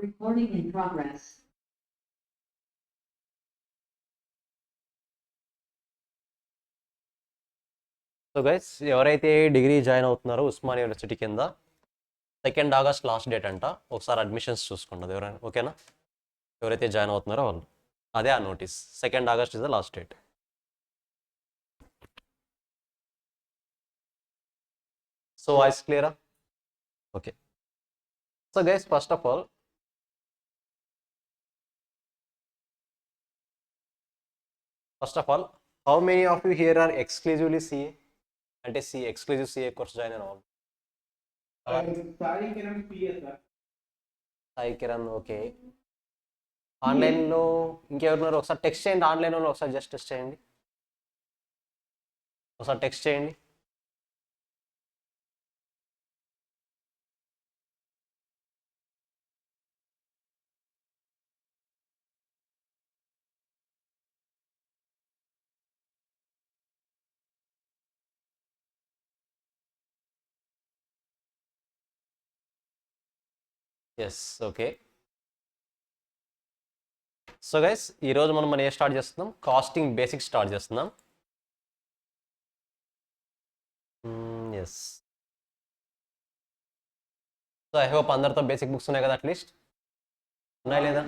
Recording in progress. So guys, ఎవరైతే degree join అవుతున్నారో Osmania university కింద 2 ఆగస్ట్ లాస్ట్ డేట్ అంట. ఒకసారి అడ్మిషన్స్ చూసుకోండి ఎవరైనా, ఓకేనా? ఎవరైతే జాయిన్ అవుతున్నారో వాళ్ళు, అదే ఆ notice. 2 August is the last date. So voice క్లియరా? Okay. So guys, first of all how many of you here are exclusively CA? అంటే ఎక్స్క్లూజివ్ సిఏ కోర్స్ జాయిన్ అయిన వాళ్ళు? సాయి కిరణ్, ఓకే. ఆన్లైన్లో ఇంకెవరున్నారు? ఒకసారి టెక్స్ట్ చేయండి. ఆన్లైన్లో ఒకసారి జస్ట్ టెక్స్ట్ చేయండి. ఒకసారి టెక్స్ట్ చేయండి. Yes, okay. సో గైస్, ఈరోజు మనం ఏ స్టార్ట్ చేస్తున్నాం? కాస్టింగ్ బేసిక్స్ స్టార్ట్ చేస్తున్నాం. ఎస్. సో ఐ హోప్ అందరితో బేసిక్ బుక్స్ ఉన్నాయి కదా, అట్లీస్ట్ ఉన్నాయి లేదా?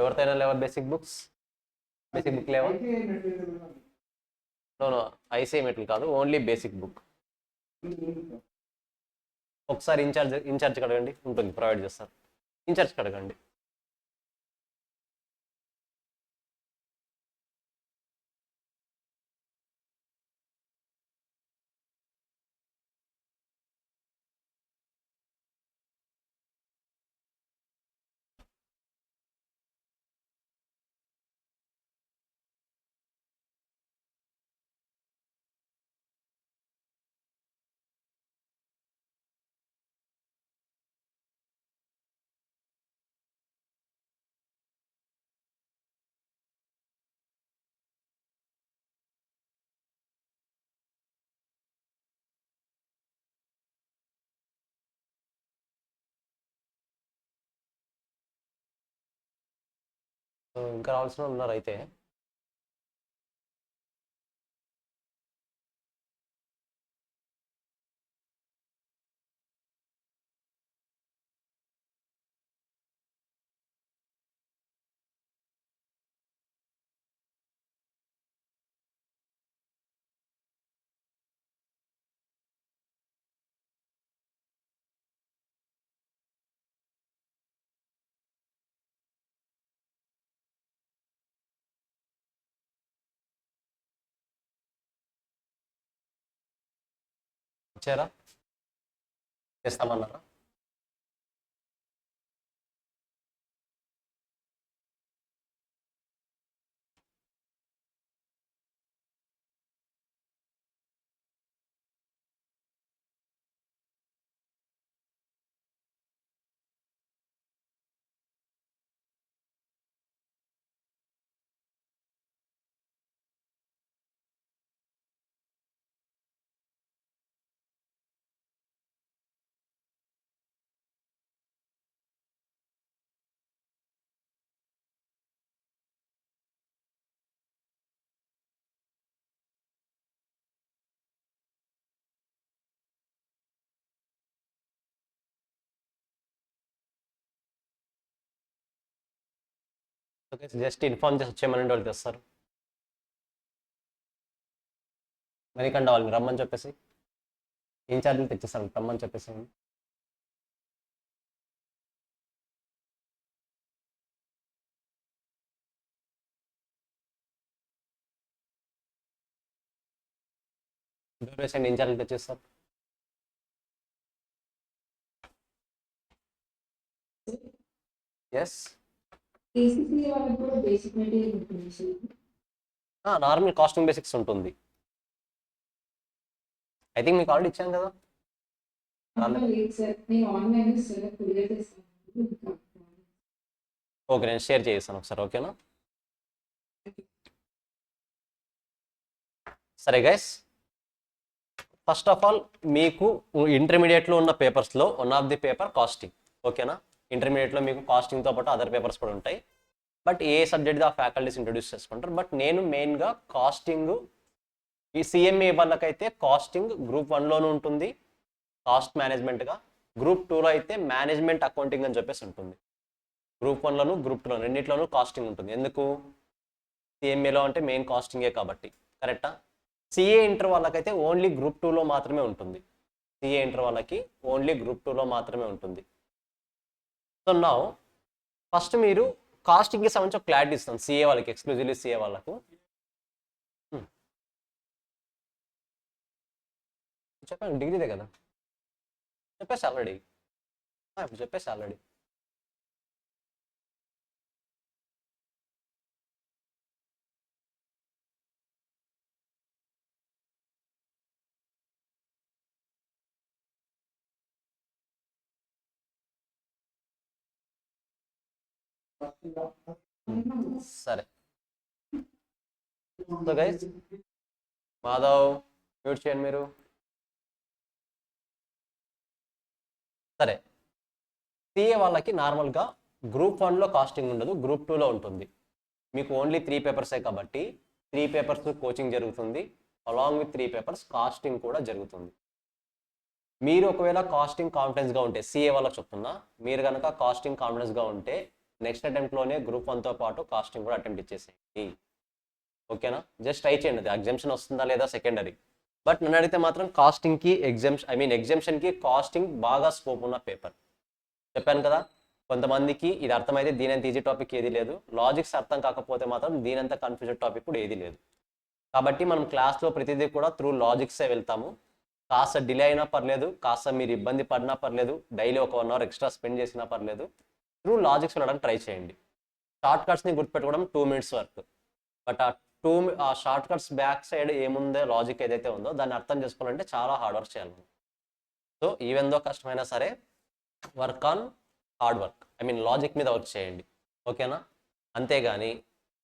ఎవరితో లేవా బేసిక్ బుక్స్? బేసిక్ బుక్ లేవా? నో, ఐసీఎంఎట్లు కాదు, ఓన్లీ బేసిక్ బుక్. ఒకసారి ఇన్ఛార్జ్ అడగండి, ఉంటుంది, ప్రొవైడ్ చేస్తారు. ఇన్ఛార్జ్ అడగండి. సో ఇంకా రావాల్సిన వాళ్ళు ఉన్నారు అయితే. వచ్చారా? చేస్తామన్నారా? ఓకే, జస్ట్ ఇన్ఫార్మ్ చేసి వచ్చేయమనండి, వాళ్ళు తెస్తారు. మణికంఠ వాళ్ళని రమ్మని చెప్పేసి, ఇన్ఛార్జీలు తెచ్చేస్తాను, రమ్మని చెప్పేసి. పేషెంట్ ఇన్ఛార్జీలు తెచ్చేస్తారు. ఎస్, నార్మల్ కాస్టింగ్ బేసిక్స్ ఉంటుంది. ఐ థింక్ మీకు ఆల్రెడీ ఇచ్చాను కదా. ఓకే, నేను షేర్ చేస్తాను ఒకసారి, ఓకేనా? సరే గైస్, ఫస్ట్ ఆఫ్ ఆల్ మీకు ఇంటర్మీడియట్లో ఉన్న పేపర్స్లో one of the paper costing, ఓకేనా? ఇంటర్మీడియట్లో మీకు కాస్టింగ్తో పాటు అదర్ పేపర్స్ కూడా ఉంటాయి. బట్ ఏ సబ్జెక్ట్ ఆ ఫ్యాకల్టీస్ ఇంట్రొడ్యూస్ చేసుకుంటారు. బట్ నేను మెయిన్గా కాస్టింగ్ ఈ సిఎంఏ వాళ్ళకైతే కాస్టింగ్ గ్రూప్ 1లోనూ ఉంటుంది కాస్ట్ మేనేజ్మెంట్గా, గ్రూప్ 2లో అయితే మేనేజ్మెంట్ అకౌంటింగ్ అని చెప్పేసి ఉంటుంది. గ్రూప్ 1లోను గ్రూప్ 2లో రెండింటిలోనూ కాస్టింగ్ ఉంటుంది. ఎందుకు? సిఎంఏలో అంటే మెయిన్ కాస్టింగే కాబట్టి. కరెక్టా? సిఏ ఇంటర్ వాళ్ళకైతే ఓన్లీ గ్రూప్ 2లో మాత్రమే ఉంటుంది. సిఏ ఇంటర్ వాళ్ళకి ఓన్లీ గ్రూప్ 2లో మాత్రమే ఉంటుంది. సో నా ఫస్ట్ మీరు కాస్టింగ్కి సంబంధించి ఒక క్లారిటీ ఇస్తాం సిఏ వాళ్ళకి, ఎక్స్క్లూజివ్లీ సిఏ వాళ్ళకు. చెప్పండి, డిగ్రీదే కదా చెప్పేసి ఆల్రెడీ. ఇప్పుడు చెప్పేసి ఆల్రెడీ. సరే. సో గైస్, మాధవ్ మ్యూట్ చేయండి మీరు. సరే, సిఏ వాళ్ళకి నార్మల్గా గ్రూప్ 1లో కాస్టింగ్ ఉండదు, గ్రూప్ 2లో ఉంటుంది. మీకు ఓన్లీ 3 పేపర్సే కాబట్టి 3 పేపర్స్ కోచింగ్ జరుగుతుంది. అలాంగ్ విత్ 3 పేపర్స్ కాస్టింగ్ కూడా జరుగుతుంది. మీరు ఒకవేళ కాస్టింగ్ కాన్ఫిడెన్స్గా ఉంటే, సిఏ వాళ్ళకి చెప్తున్నా, మీరు కనుక కాస్టింగ్ కాన్ఫిడెన్స్గా ఉంటే నెక్స్ట్ అటెంప్ట్లోనే గ్రూప్ 1తో పాటు కాస్టింగ్ కూడా అటెంప్ట్ ఇచ్చేసేయండి. ఓకేనా? జస్ట్ ట్రై చేయండి, అది ఎగ్జామ్షన్ వస్తుందా లేదా సెకండరీ. బట్ నన్ను అడిగితే మాత్రం కాస్టింగ్కి ఎగ్జామ్షన్కి కాస్టింగ్ బాగా స్కోప్ ఉన్న పేపర్. చెప్పాను కదా, కొంతమందికి ఇది అర్థమైతే దీనంత ఈజీ టాపిక్ ఏది లేదు, లాజిక్స్ అర్థం కాకపోతే మాత్రం దీనంత కన్ఫ్యూజన్ టాపిక్ కూడా ఏది లేదు. కాబట్టి మనం క్లాస్లో ప్రతిదీ కూడా త్రూ లాజిక్సే వెళ్తాము. కాస్త డిలే అయినా పర్లేదు, కాస్త మీరు ఇబ్బంది పడినా పర్లేదు, డైలీ ఒక 1 అవర్ ఎక్స్ట్రా స్పెండ్ చేసినా పర్లేదు, త్రూ లాజిక్స్ వెళ్ళడానికి ట్రై చేయండి. షార్ట్ కట్స్ని గుర్తుపెట్టుకోవడం 2 minutes వర్క్. బట్ ఆ షార్ట్ కట్స్ బ్యాక్ సైడ్ ఏముందో లాజిక్ ఏదైతే ఉందో దాన్ని అర్థం చేసుకోవాలంటే చాలా హార్డ్ వర్క్ చేయాలి. సో ఈవెన్ దో కష్టమైనా సరే work on hard work, logic మీద వర్క్ చేయండి. ఓకేనా? అంతేగాని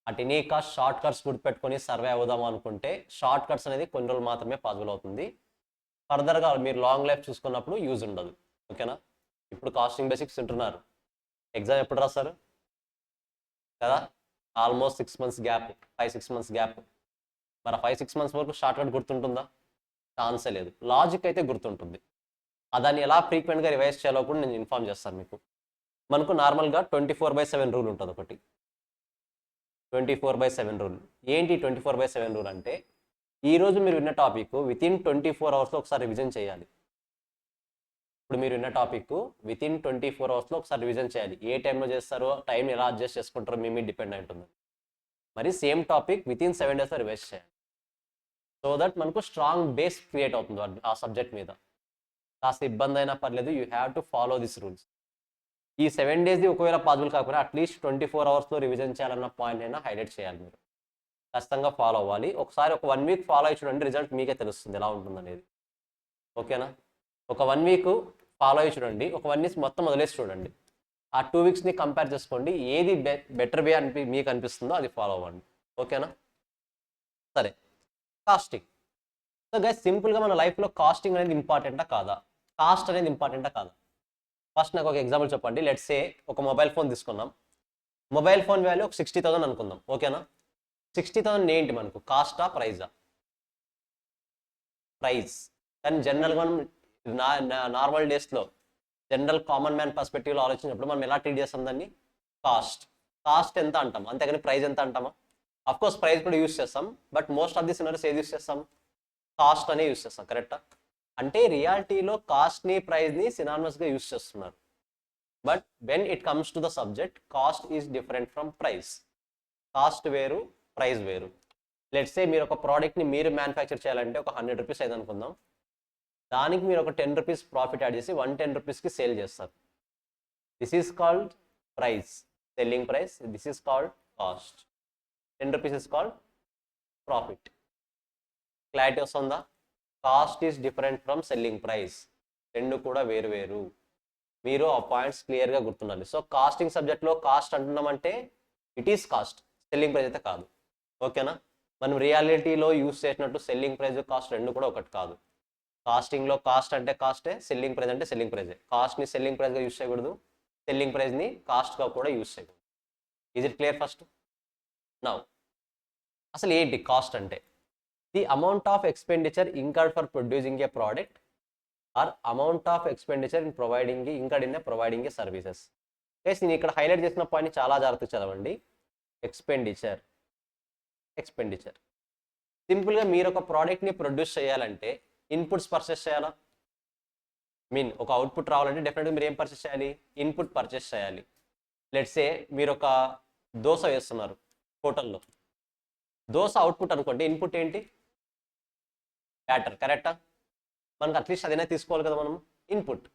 అటు ఎనీ కాస్ట్ షార్ట్ కట్స్ గుర్తుపెట్టుకొని సర్వే అవుదాం అనుకుంటే షార్ట్ కట్స్ అనేది కొన్ని రోజులు మాత్రమే పాసిబుల్ అవుతుంది. ఫర్దర్గా మీరు లాంగ్ లైఫ్ చూసుకున్నప్పుడు యూజ్ ఉండదు. ఓకేనా? ఇప్పుడు కాస్టింగ్ బేసిక్స్ వింటున్నారు, ఎగ్జామ్ ఎప్పుడు రాస్తారు కదా? Almost 6 months gap, 5-6 months gap. మరి 5-6 months వరకు షార్ట్ కట్ గుర్తుంటుందా? ఛాన్సే లేదు. లాజిక్ అయితే గుర్తుంటుంది. దాన్ని ఎలా ఫ్రీక్వెంట్గా రివైజ్ చేయాలో కూడా నేను ఇన్ఫార్మ్ చేస్తాను మీకు. మనకు నార్మల్గా 24/7 రూల్ ఉంటుంది ఒకటి. 24/7 రూల్ ఏంటి? 24/7 రూల్ అంటే ఈరోజు మీరు విన్న టాపిక్ వితిన్ 24 అవర్స్లో ఒకసారి రివిజన్ చేయాలి. ఇప్పుడు మీరు విన్న టాపిక్ వితిన్ 24 అవర్స్లో ఒకసారి రివిజన్ చేయాలి. ఏ టైంలో చేస్తారో, టైం ఎలా అడ్జస్ట్ చేసుకుంటారో మీ మీద డిపెండ్ అయి ఉంటుంది. మరి సేమ్ టాపిక్ వితిన్ 7 daysలో రివైజ్ చేయాలి. సో దట్ మనకు స్ట్రాంగ్ బేస్ క్రియేట్ అవుతుంది ఆ సబ్జెక్ట్ మీద. కాస్త ఇబ్బంది అయినా పర్లేదు, you have to follow this rules. ఈ 7 days ఒకవేళ పాసిబుల్ కాకపోయినా అట్లీస్ట్ 24 అవర్స్లో రివిజన్ చేయాలన్న పాయింట్ అయినా హైలైట్ చేయాలి. మీరు ఖచ్చితంగా ఫాలో అవ్వాలి. ఒకసారి ఒక 1 week ఫాలో అయ్యి చూడండి, రిజల్ట్ మీకే తెలుస్తుంది ఎలా ఉంటుంది అనేది. ఓకేనా? ఒక 1 week ఫాలో అయ్యి చూడండి, ఒక 1 week మొత్తం వదిలేసి చూడండి. ఆ 2 weeksని కంపేర్ చేసుకోండి, ఏది బెటర్ వే మీకు అనిపిస్తుందో అది ఫాలో అవ్వండి. ఓకేనా? సరే, కాస్టింగ్. సో గైస్, సింపుల్గా మన లైఫ్లో కాస్టింగ్ అనేది ఇంపార్టెంటా కాదా, కాస్ట్ అనేది ఇంపార్టెంటా కాదా? ఫస్ట్ నాకు ఒక ఎగ్జాంపుల్ చెప్పండి. లెట్స్ సే ఒక మొబైల్ ఫోన్ తీసుకున్నాం. మొబైల్ ఫోన్ వాల్యూ ఒక 60,000 అనుకుందాం. ఓకేనా? 60,000 ఏంటి మనకు, కాస్టా ప్రైజా? ప్రైజ్. కానీ జనరల్గా మనం నార్మల్ డేస్లో జనరల్ కామన్ మ్యాన్ పర్స్పెక్టివ్లో ఆలోచించినప్పుడు మనం ఎలా ట్రీట్ చేస్తాం దాన్ని? కాస్ట్. కాస్ట్ ఎంత అంటాం, అంతేగాని ప్రైజ్ ఎంత అంటామా? అఫ్కోర్స్ ప్రైజ్ కూడా యూస్ చేస్తాం, బట్ మోస్ట్ ఆఫ్ ది సినారీస్ ఏది యూస్ చేస్తాం? కాస్ట్ అనే యూస్ చేస్తాం. కరెక్టా? అంటే రియాలిటీలో కాస్ట్ని ప్రైజ్ని సినానిమస్గా యూస్ చేస్తున్నారు. But when it comes to the subject, cost is different from price. Cost వేరు, ప్రైస్ వేరు. లెట్స్ సే మీరు ఒక ప్రోడక్ట్ని మీరు మ్యానుఫ్యాక్చర్ చేయాలంటే ఒక 100 rupees అయింది అనుకుందాం. దానికి మీరు ఒక 10 rupees ప్రాఫిట్ యాడ్ చేసి 110 rupeesకి సేల్ చేస్తారు. This is called price, selling price. This is called cost. 10 rupees is called profit. Clarity వస్తుందా? Cost is different from selling price. రెండు కూడా వేరు వేరు. మీరు ఆ పాయింట్స్ క్లియర్గా గుర్తుండాలి. సో కాస్టింగ్ సబ్జెక్ట్లో కాస్ట్ అంటున్నామంటే it is cost, selling price అయితే కాదు. ఓకేనా? మనం రియాలిటీలో యూస్ చేసినట్టు సెల్లింగ్ ప్రైస్ కాస్ట్ రెండు కూడా ఒకటి కాదు. కాస్టింగ్లో కాస్ట్ అంటే కాస్టే, సెల్లింగ్ ప్రైస్ అంటే సెల్లింగ్ ప్రైజే. కాస్ట్ని సెల్లింగ్ ప్రైస్గా యూస్ చేయకూడదు, సెల్లింగ్ ప్రైస్ని కాస్ట్గా కూడా యూజ్ చేయకూడదు. Is it clear first? Now అసలు ఏంటి కాస్ట్ అంటే? The amount of expenditure incurred for producing a product are amount of expenditure in providing incurred in providing a services. Guys నేను ఇక్కడ highlight చేసిన point చాలా జాగ్రత్తగా చదవండి. ఎక్స్పెండిచర్ సింపుల్గా మీరు ఒక ప్రోడక్ట్ని ప్రొడ్యూస్ చేయాలంటే ఇన్పుట్స్ పర్చేస్ చేయాలా? మీన్ ఒక అవుట్పుట్ రావాలంటే డెఫినెట్గా మీరు ఏం పర్చేస్ చేయాలి? ఇన్పుట్ పర్చేస్ చేయాలి. లెట్స్ ఏ మీరు ఒక దోశ వేస్తున్నారు హోటల్లో. దోశ అవుట్పుట్ అనుకోండి, ఇన్పుట్ ఏంటి? బ్యాటర్, కరెక్టా? మనకు అట్లీస్ట్ అదైనా తీసుకోవాలి కదా మనం, ఇన్పుట్.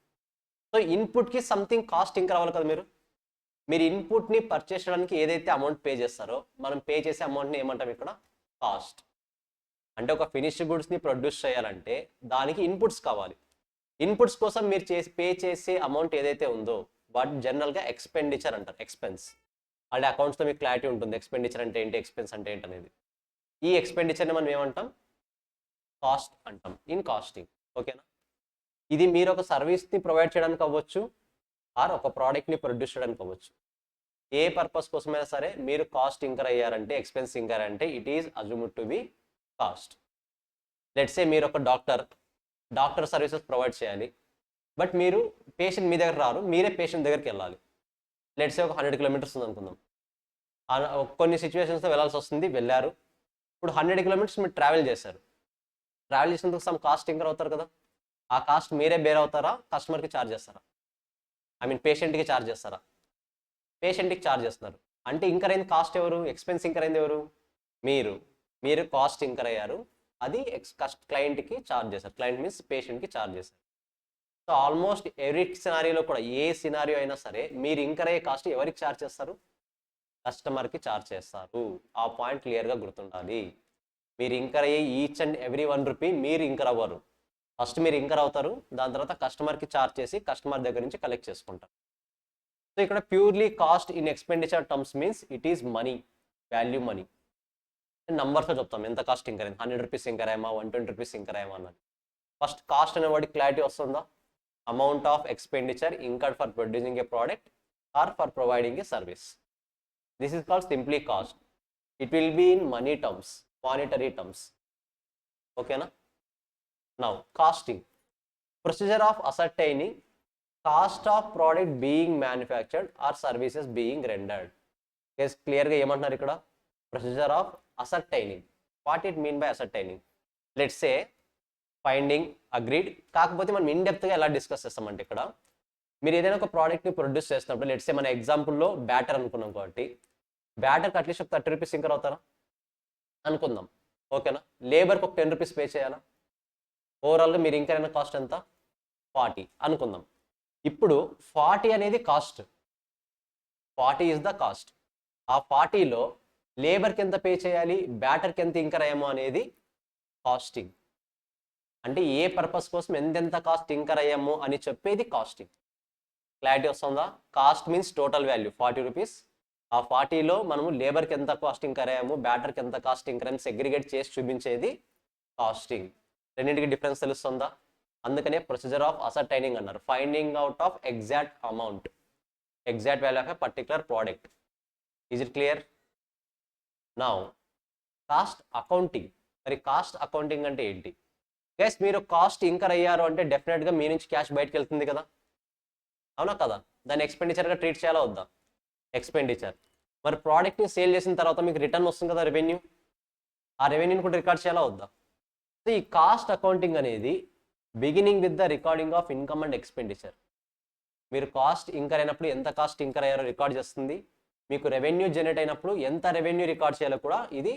సో ఇన్పుట్కి సంథింగ్ కాస్ట్ ఇంకా రావాలి కదా. మీరు ఇన్పుట్ని పర్చేస్ చేయడానికి ఏదైతే అమౌంట్ పే చేస్తారో మనం పే చేసే అమౌంట్ని ఏమంటాం ఇక్కడ? కాస్ట్. అంటే ఒక ఫినిష్డ్ గుడ్స్ని ప్రొడ్యూస్ చేయాలంటే దానికి ఇన్పుట్స్ కావాలి. ఇన్పుట్స్ కోసం మీరు పే చేసే అమౌంట్ ఏదైతే ఉందో వాటిని జనరల్గా ఎక్స్పెండిచర్ అంటారు, ఎక్స్పెన్స్. అంటే అకౌంట్స్లో మీకు క్లారిటీ ఉంటుంది ఎక్స్పెండిచర్ అంటే ఏంటి, ఎక్స్పెన్స్ అంటే ఏంటి అనేది. ఈ ఎక్స్పెండిచర్ని మనం ఏమంటాం? కాస్ట్ అంటాం ఇన్ కాస్టింగ్. ఓకేనా? ఇది మీరు ఒక సర్వీస్ని ప్రొవైడ్ చేయడానికి అవ్వచ్చు ఆర్ ఒక ప్రోడక్ట్ని ప్రొడ్యూస్ చేయడానికి అవ్వచ్చు. ఏ పర్పస్ కోసమైనా సరే మీరు కాస్ట్ ఇంకర్ అయ్యారంటే, ఎక్స్పెన్స్ ఇంకర్ అంటే it is assumed to be cost. Let's say మీరు ఒక డాక్టర్ సర్వీసెస్ ప్రొవైడ్ చేయాలి. బట్ మీరు పేషెంట్ మీ దగ్గర రారు, మీరే పేషెంట్ దగ్గరికి వెళ్ళాలి. లెట్స్ సే ఒక 100 కిలోమీటర్స్ ఉంది అనుకుందాం. కొన్ని సిచ్యువేషన్స్లో వెళ్ళాల్సి వస్తుంది, వెళ్ళారు. ఇప్పుడు 100 కిలోమీటర్స్ మీరు ట్రావెల్ చేశారు. ట్రావెల్ చేసినందుకు సమ్ కాస్ట్ ఇంకర్ అవుతారు కదా. ఆ కాస్ట్ మీరే బేర్ అవుతారా, కస్టమర్కి ఛార్జ్ చేస్తారా? ఐ మీన్ పేషెంట్కి ఛార్జ్ చేస్తారా? పేషెంట్కి ఛార్జ్ చేస్తున్నారు. అంటే ఇంకర్ అయింది కాస్ట్ ఎవరు? ఎక్స్పెన్స్ ఇంకర్ అయింది ఎవరు? మీరు కాస్ట్ ఇంకర్ అయ్యారు, అది క్లయింట్కి ఛార్జ్ చేశారు. క్లయింట్ మీన్స్ పేషెంట్కి ఛార్జ్ చేశారు. సో ఆల్మోస్ట్ ఎవ్రీ సినారియోలో కూడా, ఏ సినారియో అయినా సరే మీరు ఇంకర్ అయ్యే కాస్ట్ ఎవరికి ఛార్జ్ చేస్తారు? కస్టమర్కి ఛార్జ్ చేస్తారు. ఆ పాయింట్ క్లియర్గా గుర్తుండాలి. మీరు ఇంకర్ అయ్యే ఈచ్ అండ్ ఎవ్రీ 1 రూపీ మీరు ఇంకర్ అవ్వరు. ఫస్ట్ మీరు ఇంకర్ అవుతారు, దాని తర్వాత కస్టమర్కి ఛార్జ్ చేసి కస్టమర్ దగ్గర నుంచి కలెక్ట్ చేసుకుంటారు. సో ఇక్కడ purely cost in expenditure terms means it is money, value money. నంబర్స్లో చెప్తాం ఎంత కాస్ట్ ఇంకర్ అయింది, 100 రూపీస్ ఇంకర్ అయ్యామా, 120 రూపీస్ ఇంకర్ అయ్యామా అన్నది. ఫస్ట్ కాస్ట్ అనే వాడికి క్లారిటీ వస్తుందా? Amount of expenditure incurred for producing a product or for providing a service. This is called simply cost. It will be in money terms, monetary terms. ఓకేనా? Now costing, procedure of ascertaining cost of product being manufactured or services being rendered. Case క్లియర్గా ఏమంటున్నారు ఇక్కడ? Procedure of ascertaining. What it mean by ascertaining? Let's say finding, agreed. కాకపోతే మనం ఇన్డెప్త్గా ఎలా discuss చేస్తామంటే ఇక్కడ మీరు ఏదైనా ఒక ప్రోడక్ట్ని ప్రొడ్యూస్ చేసినప్పుడు, లెట్స్ సే మన ఎగ్జాంపుల్లో బ్యాటర్ అనుకున్నాం కాబట్టి బ్యాటర్కి అట్లీస్ట్ ఒక 30 రూపీస్ ఇంకర్ అవుతారా అనుకుందాం. ఓకేనా? లేబర్కి ఒక 10 రూపీస్ పే చేయాలా? ఓవరాల్గా మీరు ఇంకర్ అయిన కాస్ట్ ఎంత? 40 అనుకుందాం. ఇప్పుడు 40 అనేది కాస్ట్, 40 ఈజ్ ద కాస్ట్. ఆ 40లో లేబర్కి ఎంత పే చేయాలి, బ్యాటర్కి ఎంత ఇంకర్ అయ్యామో అనేది కాస్టింగ్. అంటే ఏ పర్పస్ కోసం ఎంతెంత కాస్ట్ ఇంకర్ అయ్యామో అని చెప్పేది కాస్టింగ్. క్లారిటీ వస్తుందా? Cost means total value 40 rupees. ఆ 40లో మనము లేబర్కి ఎంత కాస్ట్ ఇంకర్ అయ్యాము, బ్యాటర్కి ఎంత కాస్ట్ ఇంకర్ అని సెగ్రిగేట్ చేసి చూపించేది కాస్టింగ్. రెండింటికి డిఫరెన్స్ తెలుస్తుందా? అందుకనే ప్రొసీజర్ ఆఫ్ అసర్టైనింగ్ అన్నారు. Finding out of exact amount, exact value of a particular product. Is it clear? Now cost accounting. మరి కాస్ట్ అకౌంటింగ్ అంటే ఏంటి? గైస్ మీరు కాస్ట్ ఇంకర్ అయ్యారు అంటే డెఫినెట్గా మీ నుంచి క్యాష్ బయటకు వెళ్తుంది కదా, అవునా కదా? దాన్ని ఎక్స్పెండిచర్గా ట్రీట్ చేయాలా వద్దా? ఎక్స్పెండిచర్. మరి ప్రోడక్ట్ని సేల్ చేసిన తర్వాత మీకు రిటర్న్ వస్తుంది కదా, రెవెన్యూ. ఆ రెవెన్యూని కూడా రికార్డ్ చేయాలా వద్దా? సో ఈ కాస్ట్ అకౌంటింగ్ అనేది beginning with the recording of income and expenditure. మీరు కాస్ట్ ఇంకర్ అయినప్పుడు ఎంత కాస్ట్ ఇంకర్ అయ్యారో రికార్డ్ చేస్తుంది. మీకు రెవెన్యూ జనరేట్ అయినప్పుడు ఎంత రెవెన్యూ రికార్డ్ చేయాలో కూడా ఇది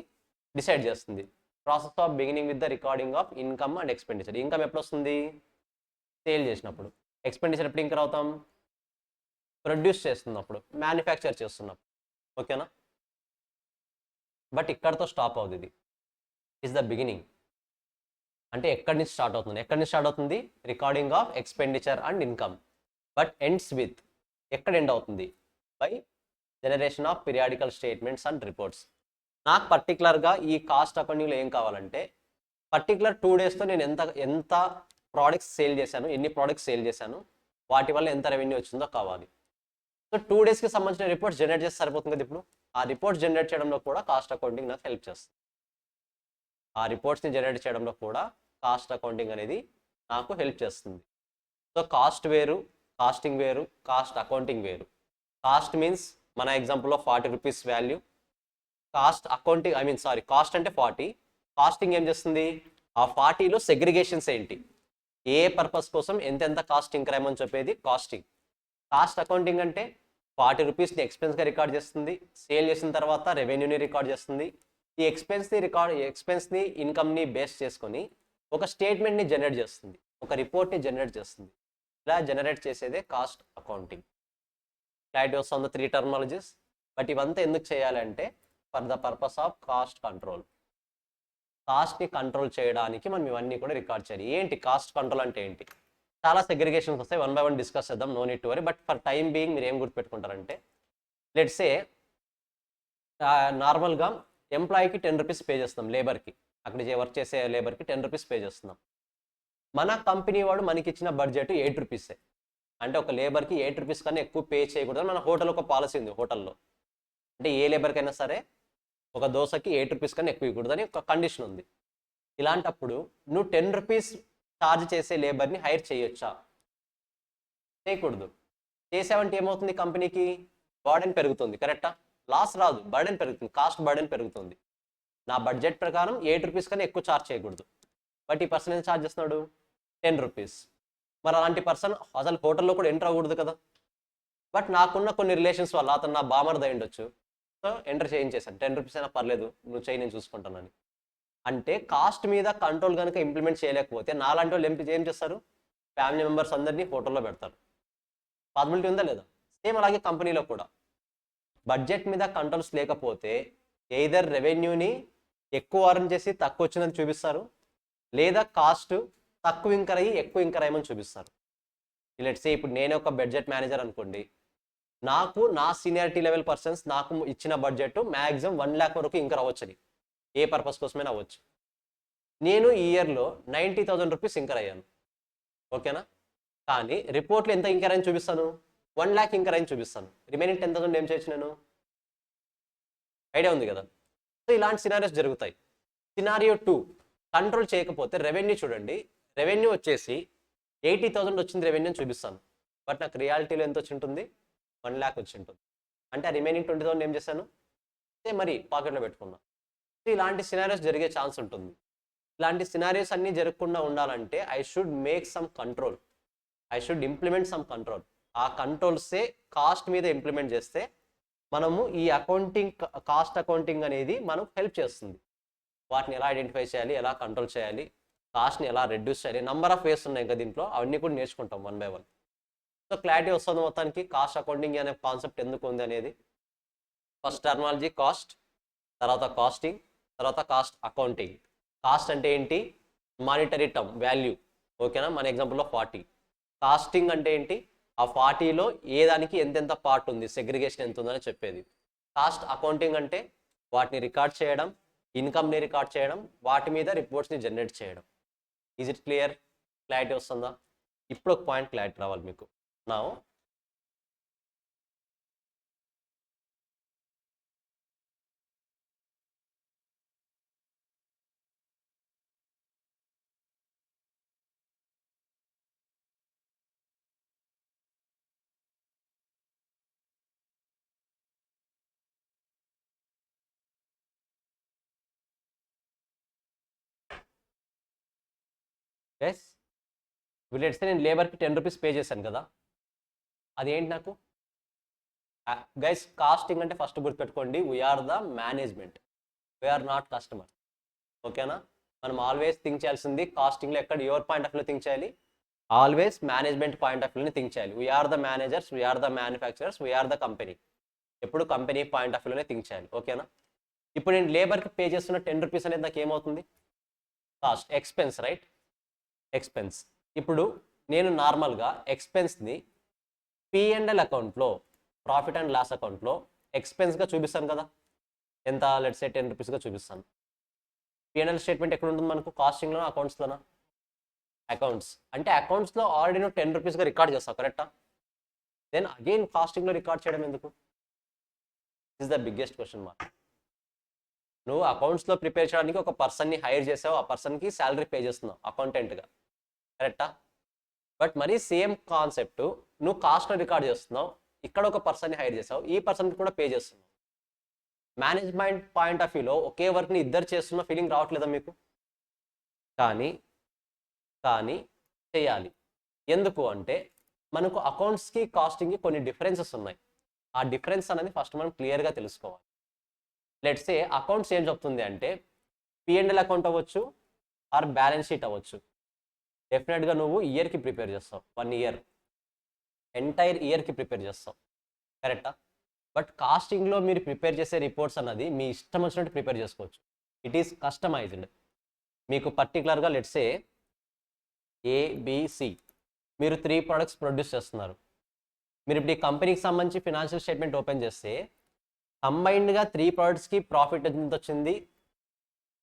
డిసైడ్ చేస్తుంది. Process of beginning with the recording of income and expenditure. Income ఎప్పుడు వస్తుంది? సేల్ చేసినప్పుడు. ఎక్స్పెండిచర్ ఎప్పుడు ఇంకర్ అవుతాం? ప్రొడ్యూస్ చేస్తున్నప్పుడు, మ్యానుఫ్యాక్చర్ చేస్తున్నప్పుడు. ఓకేనా? బట్ ఇక్కడతో స్టాప్ అవుతుంది. ఇది ఇస్ ద బిగినింగ్. అంటే ఎక్కడి నుంచి స్టార్ట్ అవుతుంది? ఎక్కడి నుంచి స్టార్ట్ అవుతుంది? Recording of expenditure and income. But ends with, ఎక్కడ ఎండ్ అవుతుంది? By generation of periodical statements and reports. నాకు పర్టికులర్గా ఈ కాస్ట్ అకౌంటింగ్లో ఏం కావాలంటే పర్టికులర్ 2 డేస్తో నేను ఎంత ప్రోడక్ట్స్ సేల్ చేశాను, ఎన్ని ప్రోడక్ట్స్ సేల్ చేశాను, వాటి వల్ల ఎంత రెవెన్యూ వచ్చిందో కావాలి. సో 2 డేస్కి సంబంధించిన రిపోర్ట్స్ జనరేట్ చేస్తే సరిపోతుంది కదా. ఇప్పుడు ఆ రిపోర్ట్స్ జనరేట్ చేయడంలో కూడా కాస్ట్ అకౌంటింగ్ నాకు హెల్ప్ చేస్తుంది. ఆ రిపోర్ట్స్ని జనరేట్ చేయడంలో కూడా కాస్ట్ అకౌంటింగ్ అనేది నాకు హెల్ప్ చేస్తుంది. సో కాస్ట్ వేరు, కాస్టింగ్ వేరు, కాస్ట్ అకౌంటింగ్ వేరు. కాస్ట్ మీన్స్ మన ఎగ్జాంపుల్లో 40 rupees value. Cost accounting cost అంటే 40. కాస్టింగ్ ఏం చేస్తుంది, ఆ 40లో సెగ్రిగేషన్స్ ఏంటి, ఏ పర్పస్ కోసం ఎంతెంత కాస్ట్ ఇంక్రైమ్ అని చెప్పేది కాస్టింగ్. కాస్ట్ అకౌంటింగ్ అంటే 40 రూపీస్ని ఎక్స్పెన్స్గా రికార్డ్ చేస్తుంది, సేల్ చేసిన తర్వాత రెవెన్యూని రికార్డ్ చేస్తుంది. ఈ ఎక్స్పెన్స్ని ఇన్కమ్ని బేస్ చేసుకొని ఒక స్టేట్మెంట్ని జనరేట్ చేస్తుంది, ఒక రిపోర్ట్ని జనరేట్ చేస్తుంది. ఇలా జనరేట్ చేసేదే కాస్ట్ అకౌంటింగ్. క్లారిటీ వస్తుంది 3 టర్మినాలజీస్. బట్ ఇవంతా ఎందుకు చేయాలంటే for the purpose of cost control. కాస్ట్ని కంట్రోల్ చేయడానికి మనం ఇవన్నీ కూడా రికార్డ్ చేయాలి. ఏంటి కాస్ట్ కంట్రోల్ అంటే ఏంటి, చాలా సెగ్రిగేషన్స్ వస్తాయి, 1 by 1 డిస్కస్ చేద్దాం, no need to worry. But for time being మీరు ఏం గుర్తుపెట్టుకుంటారంటే, లెట్స్ సే నార్మల్గా ఎంప్లాయీకి 10 రూపీస్ పే చేస్తున్నాం, లేబర్కి, అక్కడ వర్క్ చేసే లేబర్కి 10 రూపీస్ పే చేస్తున్నాం. మన కంపెనీ వాడు మనకి ఇచ్చిన బడ్జెట్ 8 రూపీసే. అంటే ఒక లేబర్కి 8 రూపీస్ కన్నా ఎక్కువ పే చేయకూడదు. మన హోటల్ ఒక పాలసీ ఉంది, హోటల్లో అంటే ఏ లేబర్కైనా సరే ఒక దోశకి 8 రూపీస్ కన్నా ఎక్కువ ఇవ్వకూడదు అని ఒక కండిషన్ ఉంది. ఇలాంటప్పుడు నువ్వు 10 రూపీస్ ఛార్జ్ చేసే లేబర్ని హైర్ చేయొచ్చా? చేయకూడదు. చేసావంటే ఏమవుతుంది, కంపెనీకి బర్డెన్ పెరుగుతుంది. కరెక్టా? లాస్ రాదు, బర్డెన్ పెరుగుతుంది, కాస్ట్ బర్డెన్ పెరుగుతుంది. నా బడ్జెట్ ప్రకారం 8 రూపీస్ కన్నా ఎక్కువ ఛార్జ్ చేయకూడదు. బట్ ఈ పర్సన్ ఎంత ఛార్జ్ చేస్తున్నాడు, 10 రూపీస్. మరి అలాంటి పర్సన్ అసలు హోటల్లో కూడా ఎంటర్ అవ్వకూడదు కదా. బట్ నాకున్న కొన్ని రిలేషన్స్ వల్ల అతను నా బామర్ది అయి ఉండొచ్చు, సో ఎంటర్ చేయించేసాను, 10 రూపీస్ అయినా పర్లేదు నువ్వు చేయి, నేను చూసుకుంటానని. అంటే కాస్ట్ మీద కంట్రోల్ కనుక ఇంప్లిమెంట్ చేయలేకపోతే నాలాంటి వాళ్ళు ఏం చేస్తారు, ఫ్యామిలీ మెంబర్స్ అందరినీ హోటల్లో పెడతారు. పాసిబిలిటీ ఉందా లేదా? సేమ్ అలాగే కంపెనీలో కూడా బడ్జెట్ మీద కంట్రోల్స్ లేకపోతే ఎయిదర్ రెవెన్యూని ఎక్కువ అర్న్ చేసి తక్కువ వచ్చిందని చూపిస్తారు, లేదా కాస్ట్ తక్కువ ఇంకర్ అయ్యి ఎక్కువ ఇంకర్ అయ్యమని చూపిస్తారు. లెట్స్ సే ఇప్పుడు నేనే ఒక బడ్జెట్ మేనేజర్ అనుకోండి, నాకు నా సీనియారిటీ లెవెల్ పర్సన్స్ నాకు ఇచ్చిన బడ్జెట్ మ్యాక్సిమం 1 lakh వరకు ఇంకర్ అవ్వచ్చని, ఏ పర్పస్ కోసమైనా అవ్వచ్చు. నేను ఈ ఇయర్లో 90,000 రూపీస్ ఇంకర్ అయ్యాను, ఓకేనా. కానీ రిపోర్ట్లో ఎంత ఇంకర్ అని చూపిస్తాను, 1 lakh ఇంకర్ అని చూపిస్తాను. రిమైనింగ్ 10,000 ఏం చేయొచ్చు నేను? ఐడియా ఉంది కదా. సో ఇలాంటి సినారియోస్ జరుగుతాయి. సినారియో 2, కంట్రోల్ చేయకపోతే రెవెన్యూ చూడండి, రెవెన్యూ వచ్చేసి 80,000 వచ్చింది రెవెన్యూ అని చూపిస్తాను, బట్ నాకు రియాలిటీలో ఎంత వచ్చి ఉంటుంది, 1 lakh వచ్చి ఉంటుంది. అంటే ఆ రిమైనింగ్ 20,000 ఏం చేశాను, మరి పాకెట్లో పెట్టుకున్నా. సో ఇలాంటి సినారియోస్ జరిగే ఛాన్స్ ఉంటుంది. ఇలాంటి సినారియోస్ అన్నీ జరగకుండా ఉండాలంటే I should make some control, I should implement some control. ఆ కంట్రోల్సే కాస్ట్ మీద ఇంప్లిమెంట్ చేస్తే మనము ఈ కాస్ట్ అకౌంటింగ్ అనేది మనకు హెల్ప్ చేస్తుంది. వాటిని ఎలా ఐడెంటిఫై చేయాలి, ఎలా కంట్రోల్ చేయాలి, కాస్ట్ని ఎలా రెడ్యూస్ చేయాలి, నంబర్ ఆఫ్ వేస్ ఉన్నాయి ఇంకా దీంట్లో, అవన్నీ కూడా నేర్చుకుంటాం 1 by 1. సో క్లారిటీ వస్తుంది మొత్తానికి కాస్ట్ అకౌంటింగ్ అనే కాన్సెప్ట్ ఎందుకు ఉంది అనేది. ఫస్ట్ టర్మినాలజీ కాస్ట్, తర్వాత కాస్టింగ్, తర్వాత కాస్ట్ అకౌంటింగ్. కాస్ట్ అంటే ఏంటి, మానిటరీ టర్మ్, వాల్యూ, ఓకేనా. మన ఎగ్జాంపుల్లో 40. కాస్టింగ్ అంటే ఏంటి, ఆ 40లో ఏ దానికి ఎంతెంత పార్ట్ ఉంది, సెగ్రిగేషన్ ఎంత ఉందని చెప్పేది. కాస్ట్ అకౌంటింగ్ అంటే వాటిని రికార్డ్ చేయడం, ఇన్కమ్ని రికార్డ్ చేయడం, వాటి మీద రిపోర్ట్స్ని జనరేట్ చేయడం. Is it clear? క్లారిటీ వస్తుందా? ఇప్పుడు ఒక పాయింట్ క్లారిటీ రావాలి మీకు. నా ఎస్ లెట్స్ సే నేను లేబర్కి 10 రూపీస్ పే చేశాను కదా, అదేంటి నాకు గైస్. కాస్టింగ్ అంటే ఫస్ట్ గుర్తుపెట్టుకోండి, we are the management, we are not customer, ఓకేనా. మనం ఆల్వేస్ థింక్ చేయాల్సింది కాస్టింగ్లో ఎక్కడ యువర్ పాయింట్ ఆఫ్ వ్యూలో థింక్ చేయాలి, ఆల్వేస్ మేనేజ్మెంట్ పాయింట్ ఆఫ్ వ్యూని థింక్ చేయాలి. We are the managers, we are the manufacturers, we are the company. ఎప్పుడు కంపెనీ పాయింట్ ఆఫ్ వ్యూలోనే థింక్ చేయాలి, ఓకేనా. ఇప్పుడు నేను లేబర్కి పే చేస్తున్న 10 రూపీస్ అనేది నాకు ఏమవుతుంది, కాస్ట్, ఎక్స్పెన్స్, రైట్, ఎక్స్పెన్స్. ఇప్పుడు నేను నార్మల్గా ఎక్స్పెన్స్ని P&L అకౌంట్లో, ప్రాఫిట్ అండ్ లాస్ అకౌంట్లో ఎక్స్పెన్స్గా చూపిస్తాను కదా, ఎంత, లెట్స్ సే 10 రూపీస్గా చూపిస్తాను. P&L స్టేట్మెంట్ ఎక్కడ ఉంటుంది మనకు, కాస్టింగ్లోనా అకౌంట్స్లోనా? అకౌంట్స్. అంటే అకౌంట్స్లో ఆల్రెడీ నువ్వు 10 రూపీస్గా రికార్డ్ చేస్తావు, కరెక్టా. దెన్ అగైన్ కాస్టింగ్లో రికార్డ్ చేయడం ఎందుకు? Is the biggest question mark. నువ్వు అకౌంట్స్లో ప్రిపేర్ చేయడానికి ఒక పర్సన్ని హైర్ చేసావు, ఆ పర్సన్కి శాలరీ పే చేస్తున్నావు అకౌంటెంట్గా, కరెక్టా? బట్ మరి సేమ్ కాన్సెప్ట్ నువ్వు కాస్ట్లో రికార్డ్ చేస్తున్నావు, ఇక్కడ ఒక పర్సన్ని హైర్ చేసావు, ఈ పర్సన్కి కూడా పే చేస్తున్నావు. మేనేజ్మెంట్ పాయింట్ ఆఫ్ వ్యూలో ఒకే వర్క్ని ఇద్దరు చేస్తున్న ఫీలింగ్ రావట్లేదా మీకు? కానీ కానీ చేయాలి. ఎందుకు అంటే మనకు అకౌంట్స్కి కాస్టింగ్కి కొన్ని డిఫరెన్సెస్ ఉన్నాయి. ఆ డిఫరెన్స్ అనేది ఫస్ట్ మనం క్లియర్గా తెలుసుకోవాలి. లెట్స్ సే అకౌంట్స్ ఏం చెప్తుంది అంటే P&L అకౌంట్ అవ్వచ్చు ఆర్ బ్యాలెన్స్ షీట్ అవ్వచ్చు. డెఫినెట్గా నువ్వు ఇయర్కి ప్రిపేర్ చేస్తావు, 1 ఇయర్ ఎంటైర్ ఇయర్కి ప్రిపేర్ చేస్తావు, కరెక్టా? బట్ కాస్టింగ్లో మీరు ప్రిపేర్ చేసే రిపోర్ట్స్ అన్నది మీ ఇష్టం వచ్చినట్టు ప్రిపేర్ చేసుకోవచ్చు. It is customized. మీకు పర్టికులర్గా లెట్స్ సే ABC మీరు 3 ప్రోడక్ట్స్ ప్రొడ్యూస్ చేస్తున్నారు. మీరు ఇప్పుడు ఈ కంపెనీకి సంబంధించి ఫినాన్షియల్ స్టేట్మెంట్ ఓపెన్ చేస్తే కంబైన్డ్గా 3 ప్రోడక్ట్స్కి ప్రాఫిట్ ఎంత వచ్చింది,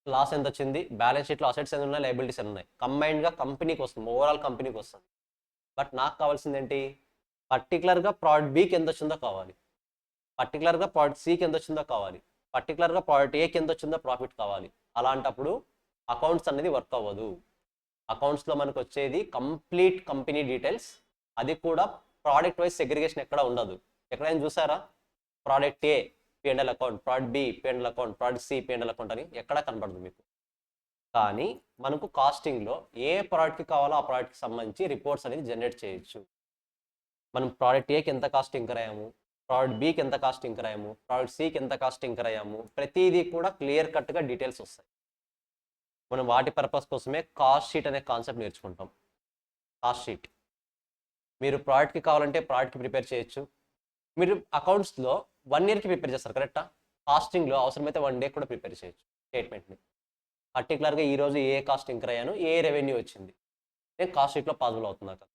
లాస్ ఎంత వచ్చింది, బ్యాలెన్స్ షీట్లో అసెట్స్ ఎంత ఉన్నాయి, లయబిలిటీస్ ఎంత ఉన్నాయి, కంబైన్డ్గా కంపెనీకి వస్తుంది, ఓవరాల్ కంపెనీకి వస్తుంది. బట్ నాకు కావాల్సింది ఏంటి? పర్టికులర్గా ప్రోడక్ట్ బికి ఎంత వచ్చిందో కావాలి, పర్టికులర్గా ప్రోడక్ట్ సికి ఎంత వచ్చిందో కావాలి, పర్టికులర్గా ప్రోడక్ట్ ఏకి ఎంత వచ్చిందో ప్రాఫిట్ కావాలి. అలాంటప్పుడు అకౌంట్స్ అనేది వర్క్ అవ్వదు. అకౌంట్స్లో మనకు వచ్చేది కంప్లీట్ కంపెనీ డీటెయిల్స్, అది కూడా ప్రోడక్ట్ వైజ్ సెగ్రిగేషన్ ఎక్కడ ఉండదు. ఎక్కడైనా చూసారా product A P&L account, product B P&L account, product C P&L account అని ఎక్కడ కనపడదు మీకు. కానీ మనకు కాస్టింగ్లో ఏ ప్రోడక్ట్కి కావాలో ఆ ప్రోడక్ట్కి సంబంధించి రిపోర్ట్స్ అనేది జనరేట్ చేయొచ్చు. మనం ప్రోడక్ట్ ఏకి ఎంత కాస్ట్ ఇంకర్ అయ్యాము, ప్రోడక్ట్ బికి ఎంత కాస్ట్ ఇంకర్ అయ్యాము, ప్రోడక్ట్ సికి ఎంత కాస్ట్ ఇంకర్ అయ్యాము, ప్రతిదీ కూడా క్లియర్ కట్గా డీటెయిల్స్ వస్తాయి. మనం వాటి పర్పస్ కోసమే కాస్ట్ షీట్ అనే కాన్సెప్ట్ నేర్చుకుంటాం. కాస్ట్ షీట్ మీరు ప్రోడక్ట్కి కావాలంటే ప్రోడక్ట్కి ప్రిపేర్ చేయొచ్చు. మీరు అకౌంట్స్లో 1 ఇయర్కి ప్రిపేర్ చేస్తారు, కరెక్టా? కాస్టింగ్లో అవసరమైతే 1 డే కూడా ప్రిపేర్ చేయొచ్చు స్టేట్మెంట్ని. పర్టికులర్గా ఈరోజు ఏ కాస్ట్ ఇంకర్ అయ్యాను, ఏ రెవెన్యూ వచ్చింది, నేను కాస్ట్ షీట్లో పాసిబుల్ అవుతుందా కదా,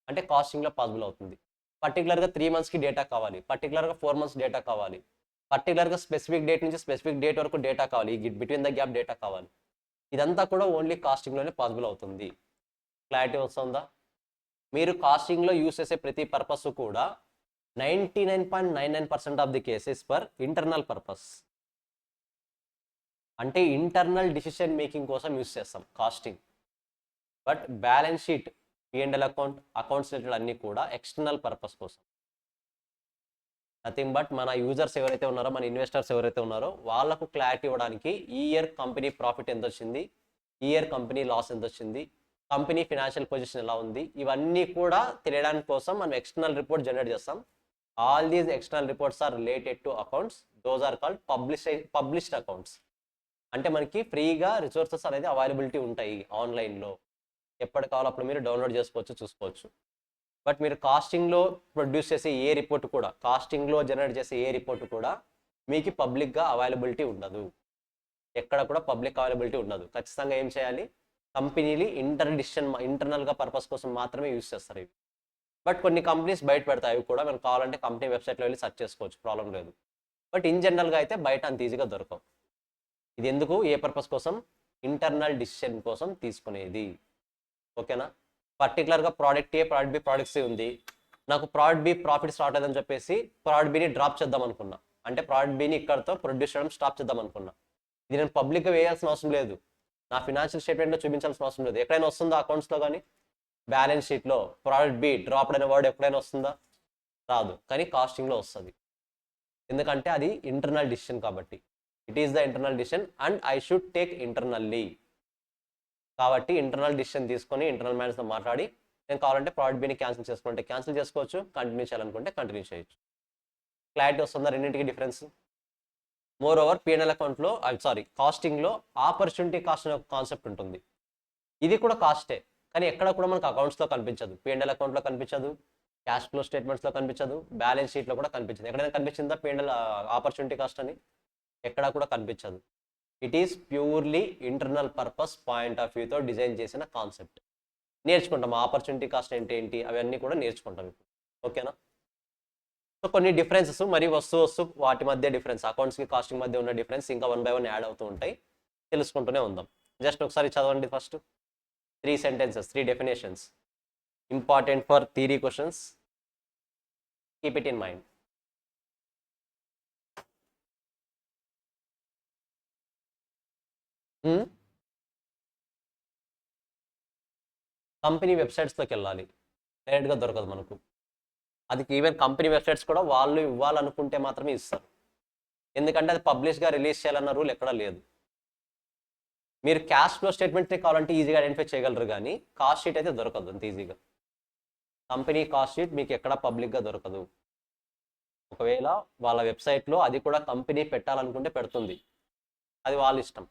అంటే కాస్టింగ్లో పాసిబుల్ అవుతుంది. పర్టికులర్గా 3 మంత్స్కి డేటా కావాలి, పర్టికులర్గా 4 మంత్స్ డేటా కావాలి, పర్టికులర్గా స్పెసిఫిక్ డేట్ నుంచి స్పెసిఫిక్ డేట్ వరకు డేటా కావాలి, ఈ బిట్వీన్ ద గ్యాప్ డేటా కావాలి. ఇదంతా కూడా ఓన్లీ కాస్టింగ్లోనే పాసిబుల్ అవుతుంది. క్లారిటీ వస్తుందా? మీరు కాస్టింగ్లో యూస్ చేసే ప్రతి పర్పస్ కూడా 99.99% of the cases for internal purpose, అంటే ఇంటర్నల్ డిసిషన్ మేకింగ్ కోసం యూస్ చేస్తాం costing. But balance sheet, P&L account, accounts related అన్నీ కూడా ఎక్స్టర్నల్ పర్పస్ కోసం. నథింగ్ బట్ మన యూజర్స్ ఎవరైతే ఉన్నారో, మన ఇన్వెస్టర్స్ ఎవరైతే ఉన్నారో వాళ్ళకు క్లారిటీ ఇవ్వడానికి ఈ ఇయర్ కంపెనీ ప్రాఫిట్ ఎంత వచ్చింది, ఈ ఇయర్ కంపెనీ లాస్ ఎంత వచ్చింది, కంపెనీ ఫినాన్షియల్ పొజిషన్ ఎలా ఉంది, ఇవన్నీ కూడా తెలియడానికి కోసం మనం ఎక్స్టర్నల్ రిపోర్ట్ జనరేట్ చేస్తాం. All these external reports are related to accounts. Those are called published accounts. అంటే మనకి ఫ్రీగా రిసోర్సెస్ అనేది అవైలబిలిటీ ఉంటాయి ఆన్లైన్లో, ఎప్పటి కావాలో అప్పుడు మీరు డౌన్లోడ్ చేసుకోవచ్చు, చూసుకోవచ్చు. బట్ మీరు కాస్టింగ్లో ప్రొడ్యూస్ చేసే ఏ రిపోర్ట్ కూడా, కాస్టింగ్లో జనరేట్ చేసే ఏ రిపోర్ట్ కూడా మీకు పబ్లిక్గా అవైలబిలిటీ ఉండదు. ఎక్కడ కూడా పబ్లిక్ అవైలబిలిటీ ఉండదు. ఖచ్చితంగా ఏం చేయాలి, కంపెనీలు ఇంటర్నల్గా పర్పస్ కోసం మాత్రమే యూస్ చేస్తారు ఇవి. బట్ కొన్ని కంపెనీస్ బయట పెడతాయి, అవి కూడా మనం కావాలంటే కంపెనీ వెబ్సైట్లో వెళ్ళి సెర్చ్ చేసుకోవచ్చు, ప్రాబ్లం లేదు. బట్ ఇన్ జనరల్గా అయితే బయట అంత ఈజీగా దొరకవు. ఇది ఎందుకు, ఏ పర్పస్ కోసం? ఇంటర్నల్ డిసిషన్ కోసం తీసుకునేది, ఓకేనా? పర్టికులర్గా ప్రోడక్ట్ ఏ, ప్రోడక్ట్ బి, ప్రోడక్ట్ సి ఉంది, నాకు ప్రోడక్ట్ బి ప్రాఫిట్స్ రావట్లేదని చెప్పేసి ప్రోడక్ట్ బిని డ్రాప్ చేద్దాం అనుకున్నా, అంటే ప్రోడక్ట్ బిని ఇక్కడతో ప్రొడ్యూస్ చేయడం స్టాప్ చేద్దాం అనుకున్నా. ఇది నేను పబ్లిక్గా వేయాల్సిన అవసరం లేదు, నా ఫినాన్షియల్ స్టేట్మెంట్లో చూపించాల్సిన అవసరం లేదు. ఎక్కడైనా వస్తుందా అకౌంట్స్లో కానీ బ్యాలెన్స్ షీట్లో ప్రోడక్ట్ బి డ్రాప్ అనే వర్డ్ ఎప్పుడైనా వస్తుందా? రాదు. కానీ కాస్టింగ్లో వస్తుంది, ఎందుకంటే అది ఇంటర్నల్ డిసిషన్ కాబట్టి. It is the internal decision and I should take internally. కాబట్టి ఇంటర్నల్ డిసిషన్ తీసుకొని ఇంటర్నల్ మేనేజ్తో మాట్లాడి నేను కావాలంటే ప్రోడక్ట్ బిని క్యాన్సిల్ చేసుకుంటే క్యాన్సిల్ చేసుకోవచ్చు, కంటిన్యూ చేయాలనుకుంటే కంటిన్యూ చేయొచ్చు. క్లారిటీ వస్తుందా రెండింటికి డిఫరెన్స్? మోర్ ఓవర్ P&L అకౌంట్లో కాస్టింగ్లో ఆపర్చునిటీ కాస్ట్ అనే ఒక కాన్సెప్ట్ ఉంటుంది. ఇది కూడా కాస్టే, కానీ ఎక్కడ కూడా మనకు అకౌంట్స్లో కనిపించదు, P&L అకౌంట్లో కనిపించదు, క్యాష్ ఫ్లో స్టేట్మెంట్స్లో కనిపించదు, బ్యాలెన్స్ షీట్లో కూడా కనిపించదు. ఎక్కడైనా కనిపించిందా P&L ఆపర్చునిటీ కాస్ట్ అని? ఎక్కడా కూడా కనిపించదు. It is purely internal purpose point of వ్యూతో డిజైన్ చేసిన కాన్సెప్ట్. నేర్చుకుంటాం ఆపర్చునిటీ కాస్ట్ ఏంటి అవన్నీ కూడా నేర్చుకుంటాం ఇప్పుడు, ఓకేనా? సో కొన్ని డిఫరెన్సెస్ మరి వస్తూ వాటి మధ్య డిఫరెన్స్, అకౌంట్స్కి కాస్టింగ్ మధ్య ఉన్న డిఫరెన్స్ ఇంకా 1 by 1 యాడ్ అవుతూ ఉంటాయి, తెలుసుకుంటూనే ఉందాం. జస్ట్ ఒకసారి చదవండి. First 3 sentences, 3 definitions important for theory questions. Keep it in mind. Company వెబ్సైట్స్లోకి వెళ్ళాలి, డైరెక్ట్గా దొరకదు మనకు. అది ఈవెన్ కంపెనీ వెబ్సైట్స్ కూడా వాళ్ళు ఇవ్వాలనుకుంటే మాత్రమే ఇస్తారు, ఎందుకంటే అది పబ్లిష్గా రిలీజ్ చేయాలన్న రూల్ ఎక్కడా లేదు. మీరు క్యాష్ ఫ్లో స్టేట్మెంట్ని కావాలంటే ఈజీగా ఐడెంటిఫై చేయగలరు, కానీ కాస్ట్ షీట్ అయితే దొరకదు అంత ఈజీగా. కంపెనీ కాస్ట్ షీట్ మీకు ఎక్కడ పబ్లిక్గా దొరకదు. ఒకవేళ వాళ్ళ వెబ్సైట్లో అది కూడా కంపెనీ పెట్టాలనుకుంటే పెడుతుంది, అది వాళ్ళ ఇష్టం.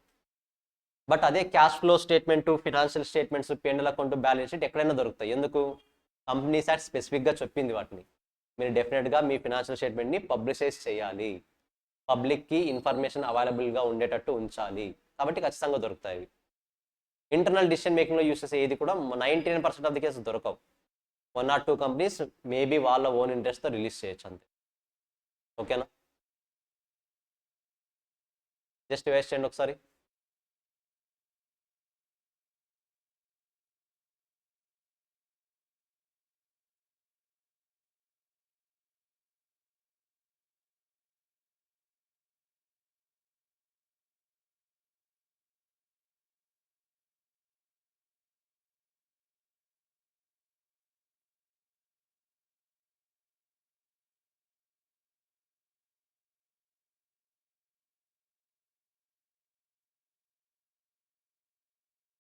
బట్ అదే cash flow statement, financial statements, P&L account, balance sheet ఎక్కడైనా దొరుకుతాయి. ఎందుకు? కంపెనీ సార్ స్పెసిఫిక్గా చెప్పింది వాటిని. మీరు డెఫినెట్గా మీ ఫినాన్షియల్ స్టేట్మెంట్ని పబ్లిసైజ్ చేయాలి, పబ్లిక్కి ఇన్ఫర్మేషన్ అవైలబుల్గా ఉండేటట్టు ఉంచాలి, కాబట్టి ఖచ్చితంగా దొరుకుతాయి. ఇంటర్నల్ డిసిషన్ మేకింగ్లో యూస్ చేసే ఏది కూడా 99% ఆఫ్ ది కేసు దొరకవు. 1 or 2 కంపెనీస్ మేబీ వాళ్ళ ఓన్ ఇంట్రెస్ట్తో రిలీజ్ చేయొచ్చు అంతే. ఓకేనా? జస్ట్ వేస్ట్ చేయండి ఒకసారి.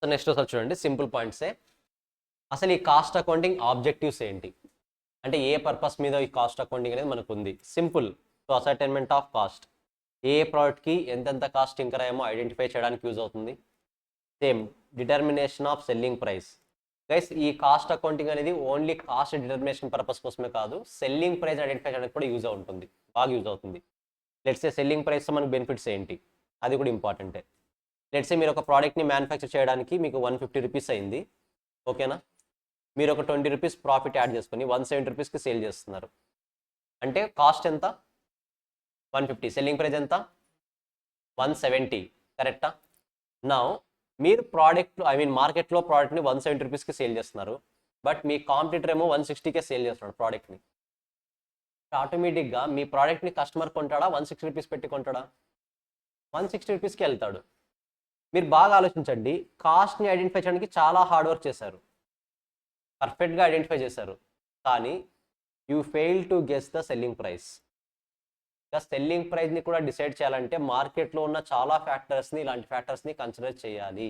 సో నెక్స్ట్ ఒకసారి చూడండి, సింపుల్ పాయింట్సే. అసలు ఈ కాస్ట్ అకౌంటింగ్ ఆబ్జెక్టివ్స్ ఏంటి, అంటే ఏ పర్పస్ మీద ఈ కాస్ట్ అకౌంటింగ్ అనేది మనకు ఉంది? సింపుల్, సో అసర్టైన్మెంట్ ఆఫ్ కాస్ట్, ఏ ప్రోడక్ట్కి ఎంతెంత కాస్ట్ ఇంకర్ అయ్యామో ఐడెంటిఫై చేయడానికి యూజ్ అవుతుంది. Same determination of selling price. Guys, ఈ కాస్ట్ అకౌంటింగ్ అనేది ఓన్లీ కాస్ట్ డిటర్మినేషన్ పర్పస్ కోసమే కాదు, సెల్లింగ్ ప్రైస్ ఐడెంటిఫై చేయడానికి కూడా యూజ్ ఉంటుంది, బాగా యూజ్ అవుతుంది. లెట్స్ సే సెల్లింగ్ ప్రైస్తో మనకు బెనిఫిట్స్ ఏంటి, అది కూడా ఇంపార్టెంటే. లెట్స్ సే మీరు ఒక ప్రోడక్ట్ని మ్యానుఫ్యాక్చర్ చేయడానికి మీకు 150 రూపీస్ అయింది, ఓకేనా? మీరు ఒక 20 రూపీస్ ప్రాఫిట్ యాడ్ చేసుకొని 170 రూపీస్కి సేల్ చేస్తున్నారు, అంటే కాస్ట్ ఎంత? 150, సెల్లింగ్ ప్రైస్ ఎంత? 170, కరెక్టా? నా మీరు ప్రోడక్ట్ మార్కెట్లో ప్రోడక్ట్ని 170 రూపీస్కి సేల్ చేస్తున్నారు, బట్ మీ కాంపిటీటర్ ఏమో 160కే సేల్ చేస్తున్నాడు ప్రోడక్ట్ని. ఆటోమేటిక్గా మీ ప్రోడక్ట్ని కస్టమర్ కొంటాడా? 160 రూపీస్ పెట్టి కొంటాడా? 160 రూపీస్కి వెళ్తాడు. మీరు బాగా ఆలోచించండి, కాస్ట్ని ఐడెంటిఫై చేయడానికి చాలా హార్డ్ వర్క్ చేశారు, పర్ఫెక్ట్గా ఐడెంటిఫై చేశారు, కానీ you fail to guess the selling price. ఇంకా సెల్లింగ్ ప్రైస్ని కూడా డిసైడ్ చేయాలంటే మార్కెట్లో ఉన్న చాలా ఫ్యాక్టర్స్ని, ఇలాంటి ఫ్యాక్టర్స్ని కన్సిడర్ చేయాలి.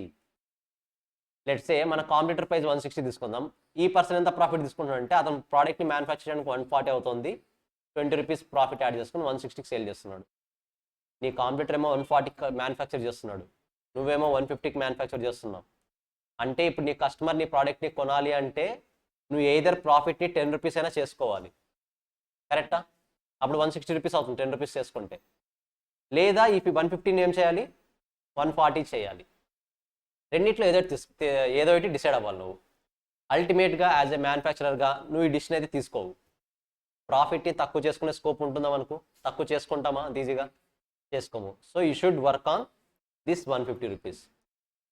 లెట్స్ సే మన కాంపిటీటర్ ప్రైస్ 160 తీసుకుందాం, ఈ పర్సన్ ఎంత ప్రాఫిట్ తీసుకుంటాడు అంటే అతను ప్రోడక్ట్ని మ్యానుఫ్యాక్చర్ చేయడానికి 140 అవుతుంది, 20 రూపీస్ ప్రాఫిట్ యాడ్ చేసుకుని 160కి సేల్ చేస్తున్నాడు. నీ కాంపిటీటర్ ఏమో 140కి మ్యానుఫ్యాక్చర్ చేస్తున్నాడు, నువ్వేమో 150కి మ్యానుఫ్యాక్చర్ చేస్తున్నావు. అంటే ఇప్పుడు నీ కస్టమర్ నీ ప్రోడక్ట్ని కొనాలి అంటే నువ్వు ఎయిదర్ ప్రాఫిట్ని 10 రూపీస్ అయినా చేసుకోవాలి, కరెక్టా? అప్పుడు 160 రూపీస్ అవుతుంది 10 రూపీస్ చేసుకుంటే. లేదా ఈ 150ని ఏం చేయాలి? 140 చేయాలి. రెండిట్లో ఏదో ఒకటి డిసైడ్ అవ్వాలి నువ్వు. అల్టిమేట్గా యాజ్ ఎ మ్యానుఫ్యాక్చరర్గా నువ్వు ఈ డిసిషన్ అయితే తీసుకోవు. ప్రాఫిట్ని తక్కువ చేసుకునే స్కోప్ ఉంటుందా మనకు? తక్కువ చేసుకుంటామా అంత ఈజీగా? చేసుకోము. So you should work on this 150 rupees.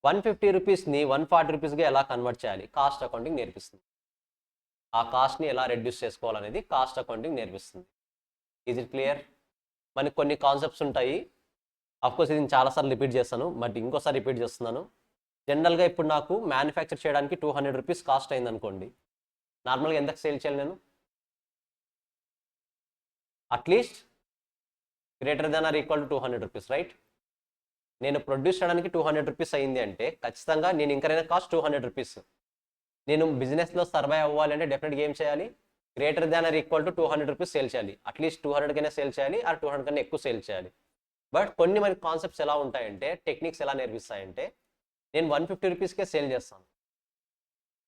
150 రూపీస్ని 140 రూపీస్గా ఎలా కన్వర్ట్ చేయాలి కాస్ట్ అకౌంటింగ్ నేర్పిస్తుంది. ఆ కాస్ట్ని ఎలా రెడ్యూస్ చేసుకోవాలనేది కాస్ట్ అకౌంటింగ్ నేర్పిస్తుంది. Is it clear? మనకి కొన్ని కాన్సెప్ట్స్ ఉంటాయి, అఫ్కోర్స్ ఇది చాలాసార్లు రిపీట్ చేస్తాను, బట్ ఇంకోసారి రిపీట్ చేస్తున్నాను. జనరల్గా ఇప్పుడు నాకు మ్యానుఫ్యాక్చర్ చేయడానికి 200 రూపీస్ కాస్ట్ అయింది అనుకోండి, నార్మల్గా ఎంతకు సేల్ చేయాలి నేను? At least greater than or equal to 200 rupees, right? నేను ప్రొడ్యూస్ చేయడానికి 200 రూపీస్ అయింది అంటే ఖచ్చితంగా నేను ఇంకరైనా కాస్ట్ 200 రూపీస్. నేను బిజినెస్లో సర్వైవ్ అవ్వాలి అంటే డెఫినెట్గా ఏం చేయాలి? Greater than or equal to 200 rupees sale చేయాలి, అట్లీస్ట్ 200 కైనా సేల్ చేయాలి, ఆర్ 200 కన్నా ఎక్కువ సేల్ చేయాలి. బట్ కొన్ని మనకి కాన్సెప్ట్స్ ఎలా ఉంటాయంటే, టెక్నిక్స్ ఎలా నేర్పిస్తాయంటే, నేను 150 రూపీస్కే సేల్ చేస్తాను,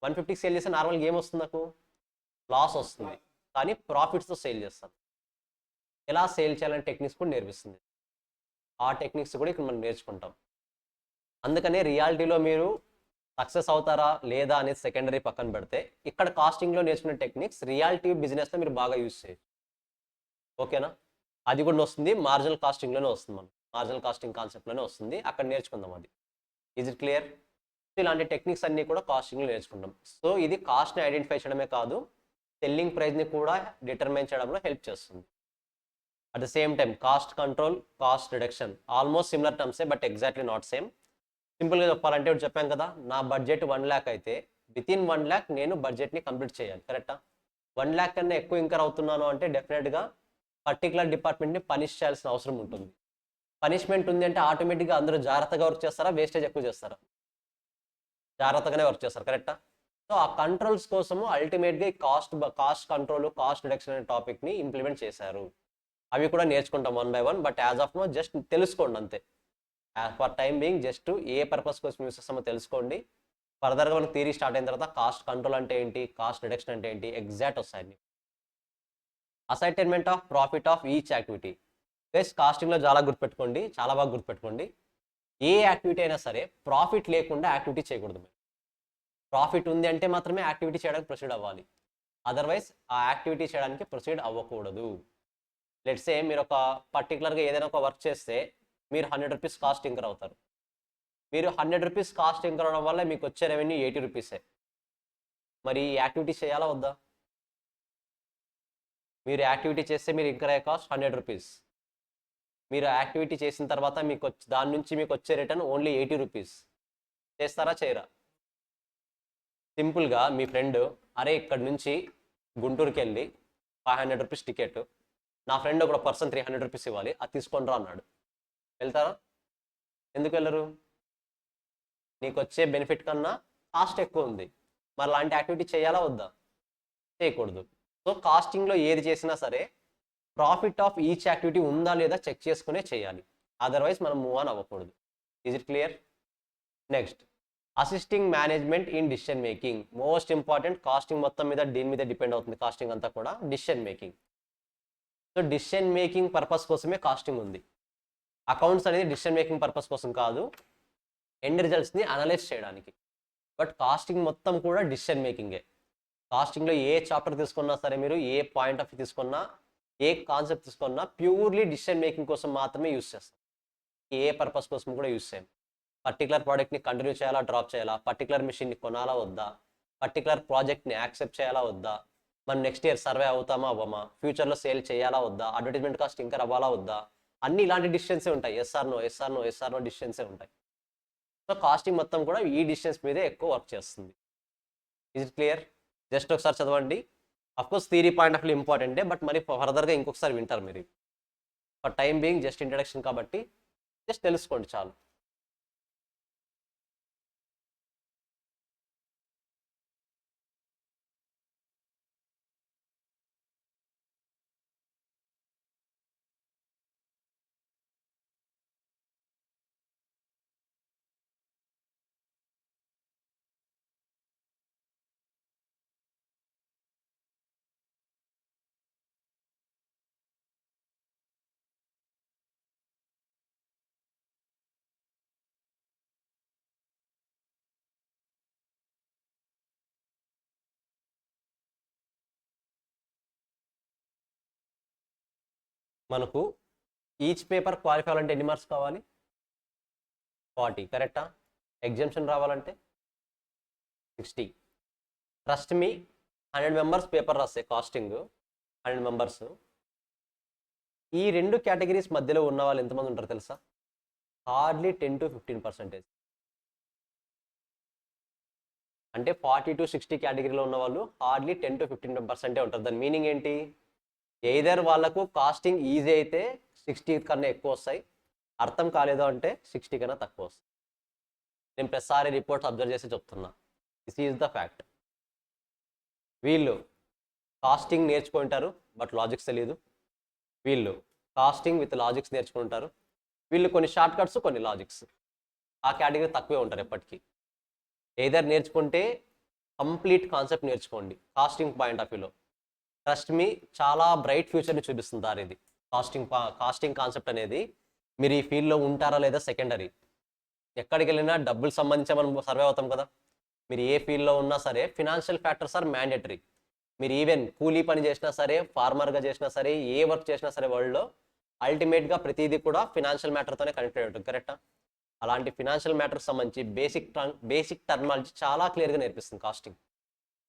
150కి సేల్ చేస్తే నార్మల్గా ఏం వస్తుంది నాకు? లాస్ వస్తుంది, కానీ ప్రాఫిట్స్తో సేల్ చేస్తాను. ఎలా సేల్ చేయాలని టెక్నిక్స్ కూడా నేర్పిస్తుంది. ఆ టెక్నిక్స్ కూడా ఇక్కడ మనం నేర్చుకుంటాం. అందుకనే రియాలిటీలో మీరు సక్సెస్ అవుతారా లేదా అనేది సెకండరీ పక్కన పెడితే, ఇక్కడ కాస్టింగ్లో నేర్చుకునే టెక్నిక్స్ రియాలిటీ బిజినెస్లో మీరు బాగా యూజ్ చేయొచ్చు, ఓకేనా? అది కూడా వస్తుంది, మార్జినల్ కాస్టింగ్లోనే వస్తుంది, మనం మార్జినల్ కాస్టింగ్ కాన్సెప్ట్లోనే వస్తుంది, అక్కడ నేర్చుకుందాం అది. Is it clear? ఇలాంటి టెక్నిక్స్ అన్నీ కూడా కాస్టింగ్లో నేర్చుకుంటాం. సో ఇది కాస్ట్ని ఐడెంటిఫై చేయడమే కాదు, సెల్లింగ్ ప్రైస్ని కూడా డిటర్మైన్ చేయడంలో హెల్ప్ చేస్తుంది. At the same time cost control, cost reduction almost similar టర్మ్సే, బట్ ఎగ్జాక్ట్లీ నాట్ సేమ్. సింపుల్గా చెప్పాలంటే ఇప్పుడు చెప్పాం కదా, నా బడ్జెట్ 1 lakh అయితే వితిన్ 1 lakh నేను బడ్జెట్ని కంప్లీట్ చేయాలి, కరెక్టా? 1 lakh కన్నా ఎక్కువ ఇంకర్ అవుతున్నాను అంటే డెఫినెట్గా పర్టికులర్ డిపార్ట్మెంట్ని పనిష్ చేయాల్సిన అవసరం ఉంటుంది. పనిష్మెంట్ ఉంది అంటే ఆటోమేటిక్గా అందరూ జాగ్రత్తగా వర్క్ చేస్తారా, వేస్టేజ్ ఎక్కువ చేస్తారా? జాగ్రత్తగానే వర్క్ చేస్తారు, కరెక్టా? సో ఆ కంట్రోల్స్ కోసము అల్టిమేట్గా కాస్ట్ కంట్రోల్, కాస్ట్ రిడక్షన్ అనే టాపిక్ని ఇంప్లిమెంట్ చేశారు. అవి కూడా నేర్చుకుంటాం 1 by 1, but as of now just తెలుసుకోండి అంతే. ఫర్ టైమ్ బీయింగ్ జస్ట్ ఏ పర్పస్ కోసం యూస్ చేస్తామో తెలుసుకోండి. ఫర్దర్గా మనకు థియరీ స్టార్ట్ అయిన తర్వాత కాస్ట్ కంట్రోల్ అంటే ఏంటి, కాస్ట్ రిడక్షన్ అంటే ఏంటి ఎగ్జాక్ట్ వస్తాయి. Assignment of profit of each activity. Plus కాస్టింగ్లో చాలా గుర్తుపెట్టుకోండి, చాలా బాగా గుర్తుపెట్టుకోండి. ఏ యాక్టివిటీ అయినా సరే ప్రాఫిట్ లేకుండా యాక్టివిటీ చేయకూడదు. మీరు ప్రాఫిట్ ఉంది అంటే మాత్రమే యాక్టివిటీ చేయడానికి ప్రొసీడ్ అవ్వాలి, అదర్వైజ్ ఆ యాక్టివిటీ చేయడానికి ప్రొసీడ్ అవ్వకూడదు. లెట్స్ సే మీరు ఒక పర్టికులర్గా ఏదైనా ఒక వర్క్ చేస్తే మీరు 100 రూపీస్ కాస్ట్ ఇంకర్ అవుతారు. మీరు 100 రూపీస్ కాస్ట్ ఇంకర్ అవడం వల్ల మీకు వచ్చే రెవెన్యూ 80 రూపీసే. మరి యాక్టివిటీ చేయాలా వద్దా? మీరు యాక్టివిటీ చేస్తే మీరు ఇంకర్ అయ్యే కాస్ట్ 100 రూపీస్. మీరు యాక్టివిటీ చేసిన తర్వాత మీకు దాని నుంచి మీకు వచ్చే రిటర్న్ ఓన్లీ 80 రూపీస్. చేస్తారా, చేయరా? సింపుల్గా మీ ఫ్రెండ్, అరే ఇక్కడ నుంచి గుంటూరుకి వెళ్ళి 500 రూపీస్ టికెట్, నా ఫ్రెండ్ ఒక పర్సన్ 300 రూపీస్ ఇవ్వాలి, అది తీసుకొని రా అన్నాడు. వెళ్తారా? ఎందుకు వెళ్ళరు? నీకు వచ్చే బెనిఫిట్ కన్నా కాస్ట్ ఎక్కువ ఉంది. మరి అలాంటి యాక్టివిటీ చేయాలా వద్దా? చేయకూడదు. సో కాస్టింగ్లో ఏది చేసినా సరే ప్రాఫిట్ ఆఫ్ ఈచ్ యాక్టివిటీ ఉందా లేదా చెక్ చేసుకునే చేయాలి, అదర్వైజ్ మనం మూవ్ ఆన్ అవ్వకూడదు. Is it clear? Next, assisting management in decision making. Most important. Costing మొత్తం మీద దీని మీద డిపెండ్ అవుతుంది, కాస్టింగ్ అంతా కూడా decision making. So decision making purpose కోసమే కాస్టింగ్ ఉంది. అకౌంట్స్ అనేది డిసిషన్ మేకింగ్ పర్పస్ కోసం కాదు, ఎండ్ రిజల్ట్స్ని అనలైజ్ చేయడానికి. బట్ కాస్టింగ్ మొత్తం కూడా డిసిషన్ మేకింగే. కాస్టింగ్లో ఏ చాప్టర్ తీసుకున్నా సరే, మీరు ఏ పాయింట్ ఆఫ్ వ్యూ తీసుకున్నా, ఏ కాన్సెప్ట్ తీసుకున్నా ప్యూర్లీ డిసిషన్ మేకింగ్ కోసం మాత్రమే యూస్ చేస్తాం. ఏ పర్పస్ కోసం కూడా యూస్ చేయం. పర్టికులర్ ప్రోడక్ట్ని కంటిన్యూ చేయాలా, డ్రాప్ చేయాలా, పర్టికులర్ మిషన్ని కొనాలా వద్దా, పర్టికులర్ ప్రాజెక్ట్ని యాక్సెప్ట్ చేయాలా వద్దా, మనం నెక్స్ట్ ఇయర్ సర్వే అవుతామా అవ్వమా, ఫ్యూచర్లో సేల్ చేయాలా వద్దా, అడ్వర్టైజ్మెంట్ కాస్ట్ ఇంకా అవ్వాలా వద్దా, అన్ని ఇలాంటి డిసిషన్సే ఉంటాయి. ఎస్ఆర్ నో డిసిషన్సే ఉంటాయి. సో కాస్టింగ్ మొత్తం కూడా ఈ డిసిషన్స్ మీదే ఎక్కువ వర్క్ చేస్తుంది. Is it clear? జస్ట్ ఒకసారి చదవండి. Of course theory point of view ఇంపార్టెంటే, బట్ మరి ఫర్దర్గా ఇంకొకసారి వింటారు మీరు. For time being just introduction కాబట్టి జస్ట్ తెలుసుకోండి చాలు. మనకు ఈచ్ పేపర్ క్వాలిఫై అవ్వాలంటే ఎన్ని మార్క్స్ కావాలి? 40, కరెక్టా? ఎగ్జామ్షన్ రావాలంటే 60. ట్రస్ట్ మీ, 100 మెంబర్స్ పేపర్ రాస్తే కాస్టింగ్ 100 మెంబర్స్. ఈ రెండు కేటగిరీస్ మధ్యలో ఉన్న వాళ్ళు ఎంతమంది ఉంటారు తెలుసా? Hardly 10 to 15%. అంటే 40 to 60 కేటగిరీలో ఉన్న వాళ్ళు హార్డ్లీ 10 to 15% ఉంటారు. దాని మీనింగ్ ఏంటి? ఎయిదర్ వాళ్ళకు కాస్టింగ్ ఈజీ అయితే 60 కన్నా ఎక్కువ వస్తాయి, అర్థం కాలేదు అంటే 60 కన్నా తక్కువ వస్తాయి. నేను ప్రతిసారి రిపోర్ట్స్ అబ్జర్వ్ చేసి చెప్తున్నా, దిస్ ఈజ్ ద ఫ్యాక్ట్. వీళ్ళు కాస్టింగ్ నేర్చుకుంటారు బట్ లాజిక్స్ తెలియదు, వీళ్ళు కాస్టింగ్ విత్ లాజిక్స్ నేర్చుకుంటారు, వీళ్ళు కొన్ని షార్ట్ కట్స్ కొన్ని లాజిక్స్. ఆ కేటగిరీ తక్కువే ఉంటారు ఎప్పటికీ. ఎయిదర్ నేర్చుకుంటే కంప్లీట్ కాన్సెప్ట్ నేర్చుకోండి కాస్టింగ్ పాయింట్ ఆఫ్ వ్యూలో. ట్రస్ట్ మీ, చాలా బ్రైట్ ఫ్యూచర్ని చూపిస్తుంది దారి ఇది. కాస్టింగ్ కాన్సెప్ట్ అనేది మీరు ఈ ఫీల్డ్లో ఉంటారా లేదా సెకండరీ. ఎక్కడికి వెళ్ళినా డబ్బులు సంబంధించి మనం సర్వే అవుతాం కదా. మీరు ఏ ఫీల్డ్లో ఉన్నా సరే ఫినాన్షియల్ ఫ్యాక్టర్స్ ఆర్ మ్యాండేటరీ. మీరు ఈవెన్ కూలీ పని చేసినా సరే, ఫార్మర్గా చేసినా సరే, ఏ వర్క్ చేసినా సరే వరల్డ్లో అల్టిమేట్గా ప్రతిదీ కూడా ఫినాన్షియల్ మ్యాటర్తోనే కనెక్టెడ్ ఉంటుంది, కరెక్టా? అలాంటి ఫినాన్షియల్ మ్యాటర్స్ సంబంధించి బేసిక్ టర్మినాలజీ చాలా క్లియర్గా నేర్పిస్తుంది కాస్టింగ్.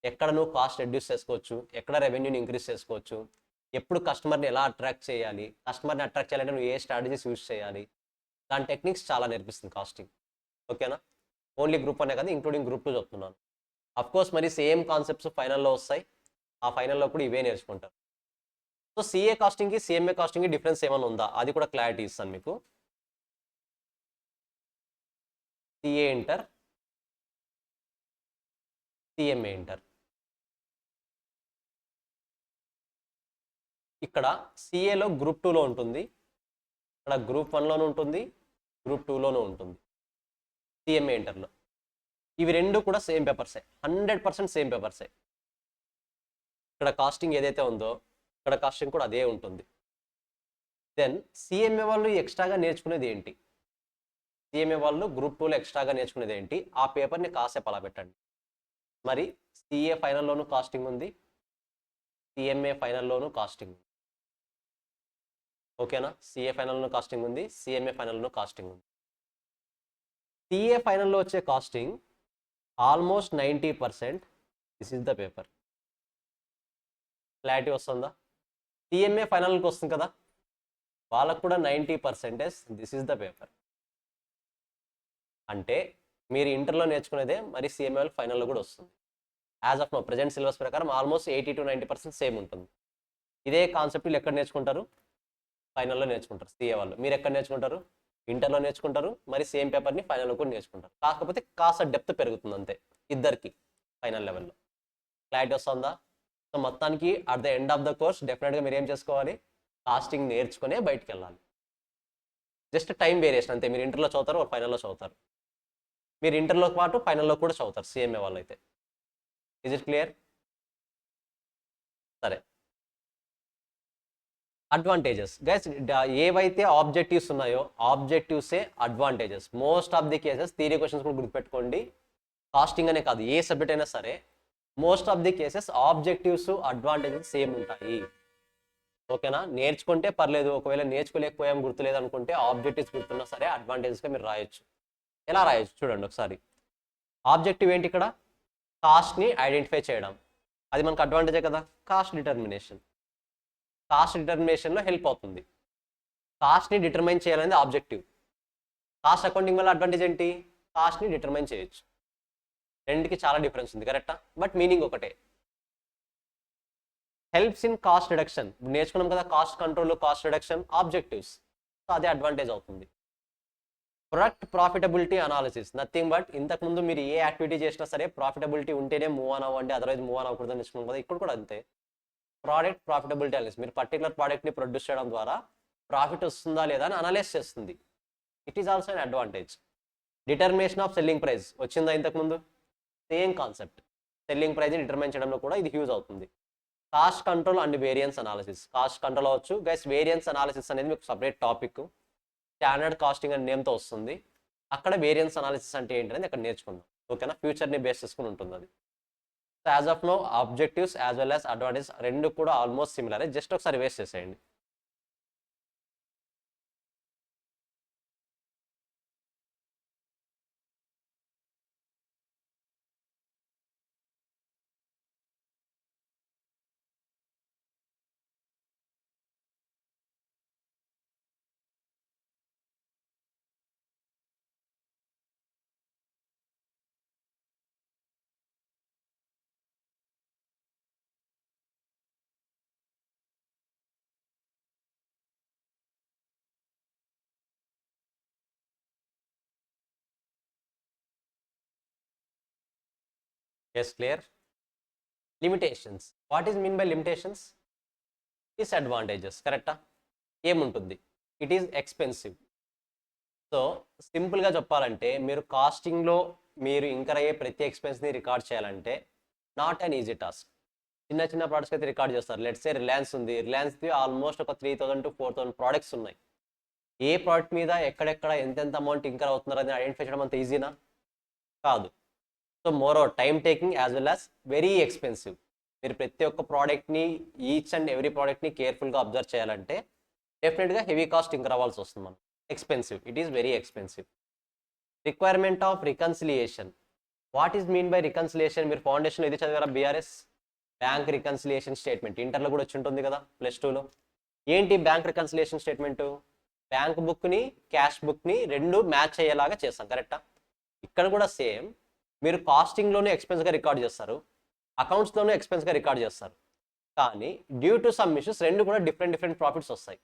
ఎక్కడ నువ్వు కాస్ట్ రెడ్యూస్ చేసుకోవచ్చు, ఎక్కడ రెవెన్యూని ఇంక్రీజ్ చేసుకోవచ్చు, ఎప్పుడు కస్టమర్ని ఎలా అట్రాక్ట్ చేయాలి, కస్టమర్ని అట్రాక్ట్ చేయాలంటే నువ్వు ఏ స్ట్రాటజీస్ యూజ్ చేయాలి, దాని టెక్నిక్స్ చాలా నేర్పిస్తుంది కాస్టింగ్. ఓకేనా? ఓన్లీ గ్రూప్ 1 కదా, ఇంక్లూడింగ్ గ్రూప్ 2 చెప్తున్నాను. కోర్స్ మరి సేమ్ కాన్సెప్ట్స్ ఫైనల్లో వస్తాయి, ఆ ఫైనల్లో కూడా ఇవే నేర్చుకుంటారు. సో సిఏ కాస్టింగ్కి సిఎంఏ కాస్టింగ్కి డిఫరెన్స్ ఏమైనా ఉందా, అది కూడా క్లారిటీ ఇస్తాను మీకు. CA inter, CMA inter. ఇక్కడ సిఏలో గ్రూప్ 2లో ఉంటుంది, ఇక్కడ గ్రూప్ 1లోనూ ఉంటుంది, గ్రూప్ 2లోనూ ఉంటుంది, సిఎంఏ ఇంటర్లో. ఇవి రెండు కూడా సేమ్ పేపర్సే, 100% సేమ్ పేపర్సే. ఇక్కడ కాస్టింగ్ ఏదైతే ఉందో ఇక్కడ కాస్టింగ్ కూడా అదే ఉంటుంది. దెన్ సిఎంఏ వాళ్ళు ఎక్స్ట్రాగా నేర్చుకునేది ఏంటి, సిఎంఏ వాళ్ళు గ్రూప్ 2లో ఎక్స్ట్రాగా నేర్చుకునేది ఏంటి, ఆ పేపర్ని కాసేపు అలా పెట్టండి. మరి సిఏ ఫైనల్లోనూ కాస్టింగ్ ఉంది, సిఎంఏ ఫైనల్లోనూ కాస్టింగ్ ఉంది. ఓకేనా? సిఏ ఫైనల్లోనూ కాస్టింగ్ ఉంది, సిఎంఏ ఫైనల్లోనూ కాస్టింగ్ ఉంది. సిఏ ఫైనల్లో వచ్చే costing almost 90%. This is the paper. Clarity వస్తుందా? సిఎంఏ ఫైనల్కి వస్తుంది కదా, వాళ్ళకు కూడా 90% దిస్ ఇస్ ద పేపర్. అంటే మీరు ఇంటర్లో నేర్చుకునేదే మరి సిఎంఏ వాళ్ళు ఫైనల్లో కూడా వస్తుంది. As of now present syllabus ప్రకారం ఆల్మోస్ట్ 80 to 90% సేమ్ ఉంటుంది. ఇదే కాన్సెప్ట్ వీళ్ళు ఎక్కడ నేర్చుకుంటారు, ఫైనల్లో నేర్చుకుంటారు. సిఏ వాళ్ళు మీరు ఎక్కడ నేర్చుకుంటారు, ఇంటర్లో నేర్చుకుంటారు, మరి సేమ్ పేపర్ని ఫైనల్లో కూడా నేర్చుకుంటారు. కాకపోతే కాస్త డెప్త్ పెరుగుతుంది అంతే ఇద్దరికి ఫైనల్ లెవెల్లో. క్లారిటీ వస్తుందా? సో మొత్తానికి at the end of the course డెఫినెట్గా మీరు ఏం చేసుకోవాలి, కాస్టింగ్ నేర్చుకునే బయటికి వెళ్ళాలి. జస్ట్ టైం వేరియేషన్ అంతే. మీరు ఇంటర్లో చదువుతారు, వాళ్ళు ఫైనల్లో చదువుతారు. మీరు ఇంటర్లో పాటు ఫైనల్లో కూడా చదువుతారు సిఎంఏ వాళ్ళు అయితే. Is it clear? సరే, అడ్వాంటేజెస్ గైస్, ఏవైతే ఆబ్జెక్టివ్స్ ఉన్నాయో ఆబ్జెక్టివ్సే advantages. Most of the cases theory questions కూడా గుర్తుపెట్టుకోండి, కాస్టింగ్ అనే కాదు ఏ సబ్జెక్ట్ అయినా సరే most of the cases objectives advantages same ఉంటాయి. ఓకేనా? నేర్చుకుంటే పర్లేదు, ఒకవేళ నేర్చుకోలేకపోయాం గుర్తులేదు అనుకుంటే ఆబ్జెక్టివ్స్ గుర్తున్నా సరే అడ్వాంటేజెస్గా మీరు రాయొచ్చు. ఎలా రాయొచ్చు చూడండి ఒకసారి. ఆబ్జెక్టివ్ ఏంటి ఇక్కడ, కాస్ట్ని ఐడెంటిఫై చేయడం, అది మనకు అడ్వాంటేజే కదా. కాస్ట్ డిటర్మినేషన్, కాస్ట్ డిటర్మినేషన్లో హెల్ప్ అవుతుంది. కాస్ట్ని డిటర్మైన్ చేయాలనేది ఆబ్జెక్టివ్. కాస్ట్ అకౌంటింగ్ వల్ల అడ్వాంటేజ్ ఏంటి, కాస్ట్ని డిటర్మైన్ చేయొచ్చు. రెండుకి చాలా డిఫరెన్స్ ఉంది, కరెక్టా? బట్ మీనింగ్ ఒకటే. హెల్ప్స్ ఇన్ కాస్ట్ రిడక్షన్, నేర్చుకున్నాం కదా, cost control, cost reduction objectives. So అదే అడ్వాంటేజ్ అవుతుంది. Product profitability analysis, nothing but ఇంతకుముందు మీరు ఏ యాక్టివిటీ చేసినా సరే ప్రాఫిటబిలిటీ ఉంటేనే మూవ్ ఆన్ అవ్వండి, అదర్వైజ్ మూవ్ ఆన్ అవ్వకూడదని నేర్చుకున్నాం కదా, ఇక్కడ కూడా అంతే. ప్రోడక్ట్ ప్రాఫిటబిలిటీ అనాలిసిస్, మీరు పర్టికులర్ ప్రోడక్ట్ని ప్రొడ్యూస్ చేయడం ద్వారా ప్రాఫిట్ వస్తుందా లేదా అని అనలైజ్ చేస్తుంది. It is also an advantage. Determination of selling price వచ్చిందా ఇంతకుముందు, సేమ్ కాన్సెప్ట్. సెల్లింగ్ ప్రైస్ని డిటర్మైన్ చేయడంలో కూడా ఇది యూజ్ అవుతుంది. Cost control and variance analysis, cost control అవ్వచ్చు గైస్. వేరియన్స్ అనాలిసిస్ అనేది మీకు సపరేట్ టాపిక్, స్టాండర్డ్ కాస్టింగ్ అనే నేమ్తో వస్తుంది. అక్కడ వేరియన్స్ అనాలిసిస్ అంటే ఏంటనేది అక్కడ నేర్చుకుందాం. ఓకేనా? ఫ్యూచర్ని బేస్ చేసుకుని ఉంటుంది అది. So as of now objectives as well as advantage రెండు కూడా ఆల్మోస్ట్ సిమిలర్. జస్ట్ ఒకసారి వేస్ట్ చేసేయండి. Yes, clear. Limitations, what is mean by limitations? Disadvantages, కరెక్టా? ఏముంటుంది, ఇట్ ఈస్ ఎక్స్పెన్సివ్. సో సింపుల్గా చెప్పాలంటే మీరు కాస్టింగ్లో మీరు ఇంకర్ అయ్యే ప్రతి ఎక్స్పెన్స్ని రికార్డ్ చేయాలంటే నాట్ అన్ ఈజీ టాస్క్. చిన్న చిన్న ప్రోడక్ట్స్ అయితే రికార్డ్ చేస్తారు. లెట్స్ సే రిలయన్స్ ఉంది, రిలయన్స్ది ఆల్మోస్ట్ ఒక 3000 to 4000 ప్రోడక్ట్స్ ఉన్నాయి. ఏ ప్రోడక్ట్ మీద ఎక్కడెక్కడ ఎంతెంత అమౌంట్ ఇంకర్ అవుతున్నారు అని ఐడెంటిఫై చేయడం అంత ఈజీనా? కాదు. So more over time taking as well as very expensive. మీరు ప్రతి ఒక్క ప్రోడక్ట్ని, ఈచ్ అండ్ ఎవ్రీ ప్రోడక్ట్ని కేర్ఫుల్గా అబ్జర్వ్ చేయాలంటే డెఫినెట్గా హెవీ కాస్ట్ ఇంకర్ అవ్వాల్సి వస్తుంది మనం. Expensive, it is very expensive. Requirement of reconciliation, what is mean by reconciliation? మీరు ఫౌండేషన్ ఇది చదివారా బీఆర్ఎస్? బ్యాంక్ రికన్సిలియేషన్ స్టేట్మెంట్ ఇంటర్లో కూడా వచ్చి ఉంటుంది కదా, +2లో. ఏంటి బ్యాంక్ రికన్సిలియేషన్ స్టేట్మెంట్? బ్యాంక్ బుక్ని క్యాష్ బుక్ని రెండు మ్యాచ్ అయ్యేలాగా చేస్తాం, కరెక్టా? ఇక్కడ కూడా సేమ్, మీరు కాస్టింగ్లోనే ఎక్స్పెన్స్గా రికార్డ్ చేస్తారు, అకౌంట్స్లోనే ఎక్స్పెన్స్గా రికార్డ్ చేస్తారు, కానీ డ్యూ టు సమ్ ఇష్యూస్ రెండు కూడా డిఫరెంట్ ప్రాఫిట్స్ వస్తాయి.